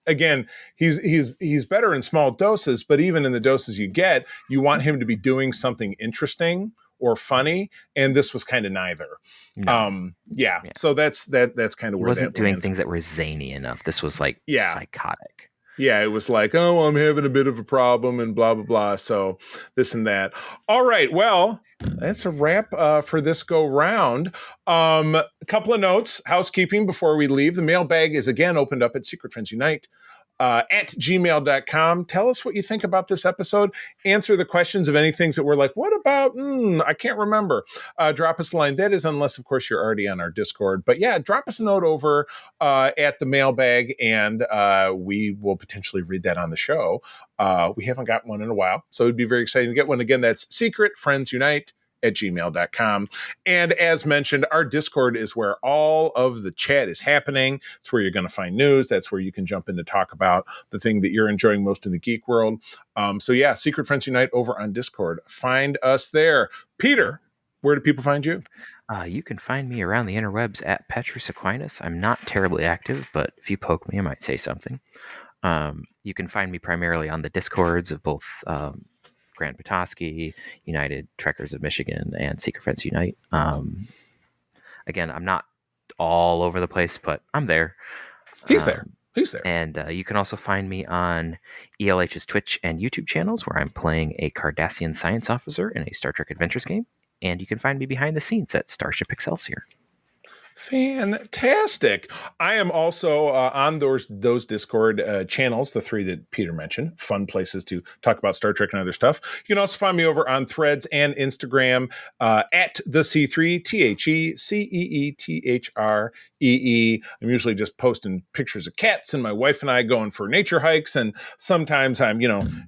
Speaker 2: Again, he's better in small doses, but even in the doses you get, you want him to be doing something interesting or funny, and this was kind of neither.
Speaker 3: No.
Speaker 2: So that's kind of where
Speaker 3: he wasn't
Speaker 2: that
Speaker 3: doing
Speaker 2: lands.
Speaker 3: things that were zany enough. This was like psychotic.
Speaker 2: Yeah, it was like, oh, I'm having a bit of a problem and blah, blah, blah. So this and that. All right. Well, that's a wrap for this go round. A couple of notes, housekeeping before we leave. The mailbag is again opened up at Secret Friends Unite. At gmail.com. Tell us what you think about this episode. Answer the questions of any things that we're like, what about? I can't remember. Drop us a line. That is unless, of course, you're already on our Discord. But yeah, drop us a note over at the mailbag, and we will potentially read that on the show. We haven't got one in a while, so it'd be very exciting to get one. Again, that's Secret Friends Unite at gmail.com. And as mentioned, our Discord is where all of the chat is happening. It's where you're going to find news. That's where you can jump in to talk about the thing that you're enjoying most in the geek world. Secret Friends Unite over on Discord. Find us there. Peter, where do people find you?
Speaker 3: You can find me around the interwebs at Petrus Aquinas. I'm not terribly active, but if you poke me, I might say something. You can find me primarily on the Discords of both Grand Petoskey, United Trekkers of Michigan, and Secret Friends Unite. Again, I'm not all over the place, but I'm there.
Speaker 2: He's there.
Speaker 3: And you can also find me on ELH's Twitch and YouTube channels, where I'm playing a Cardassian science officer in a Star Trek Adventures game. And you can find me behind the scenes at Starship Excelsior.
Speaker 2: Fantastic. I am also on those Discord channels, the three that Peter mentioned, fun places to talk about Star Trek and other stuff. You can also find me over on Threads and Instagram at the C3, TheCeeThree. I'm usually just posting pictures of cats and my wife and I going for nature hikes. And sometimes I'm,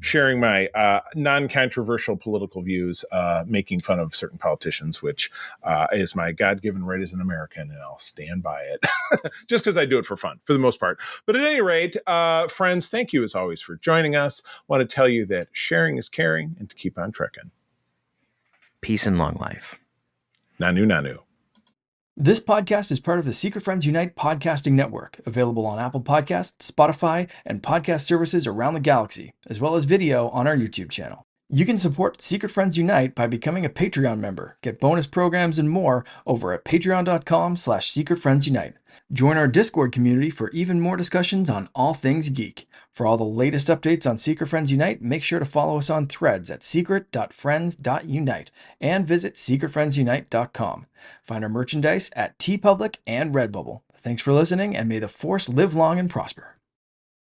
Speaker 2: sharing my non-controversial political views, making fun of certain politicians, which is my God-given right as an American. And I'll stand by it just because I do it for fun for the most part. But at any rate, friends, thank you as always for joining us. I want to tell you that sharing is caring and to keep on trekking.
Speaker 3: Peace and long life.
Speaker 2: Nanu, nanu.
Speaker 1: This podcast is part of the Secret Friends Unite podcasting network, available on Apple Podcasts, Spotify, and podcast services around the galaxy, as well as video on our YouTube channel. You can support Secret Friends Unite by becoming a Patreon member, get bonus programs and more over at patreon.com/secretfriendsunite. Join our Discord community for even more discussions on all things geek. For all the latest updates on Secret Friends Unite, make sure to follow us on Threads at secret.friends.unite and visit secretfriendsunite.com. Find our merchandise at TeePublic and Redbubble. Thanks for listening, and may the Force live long and prosper.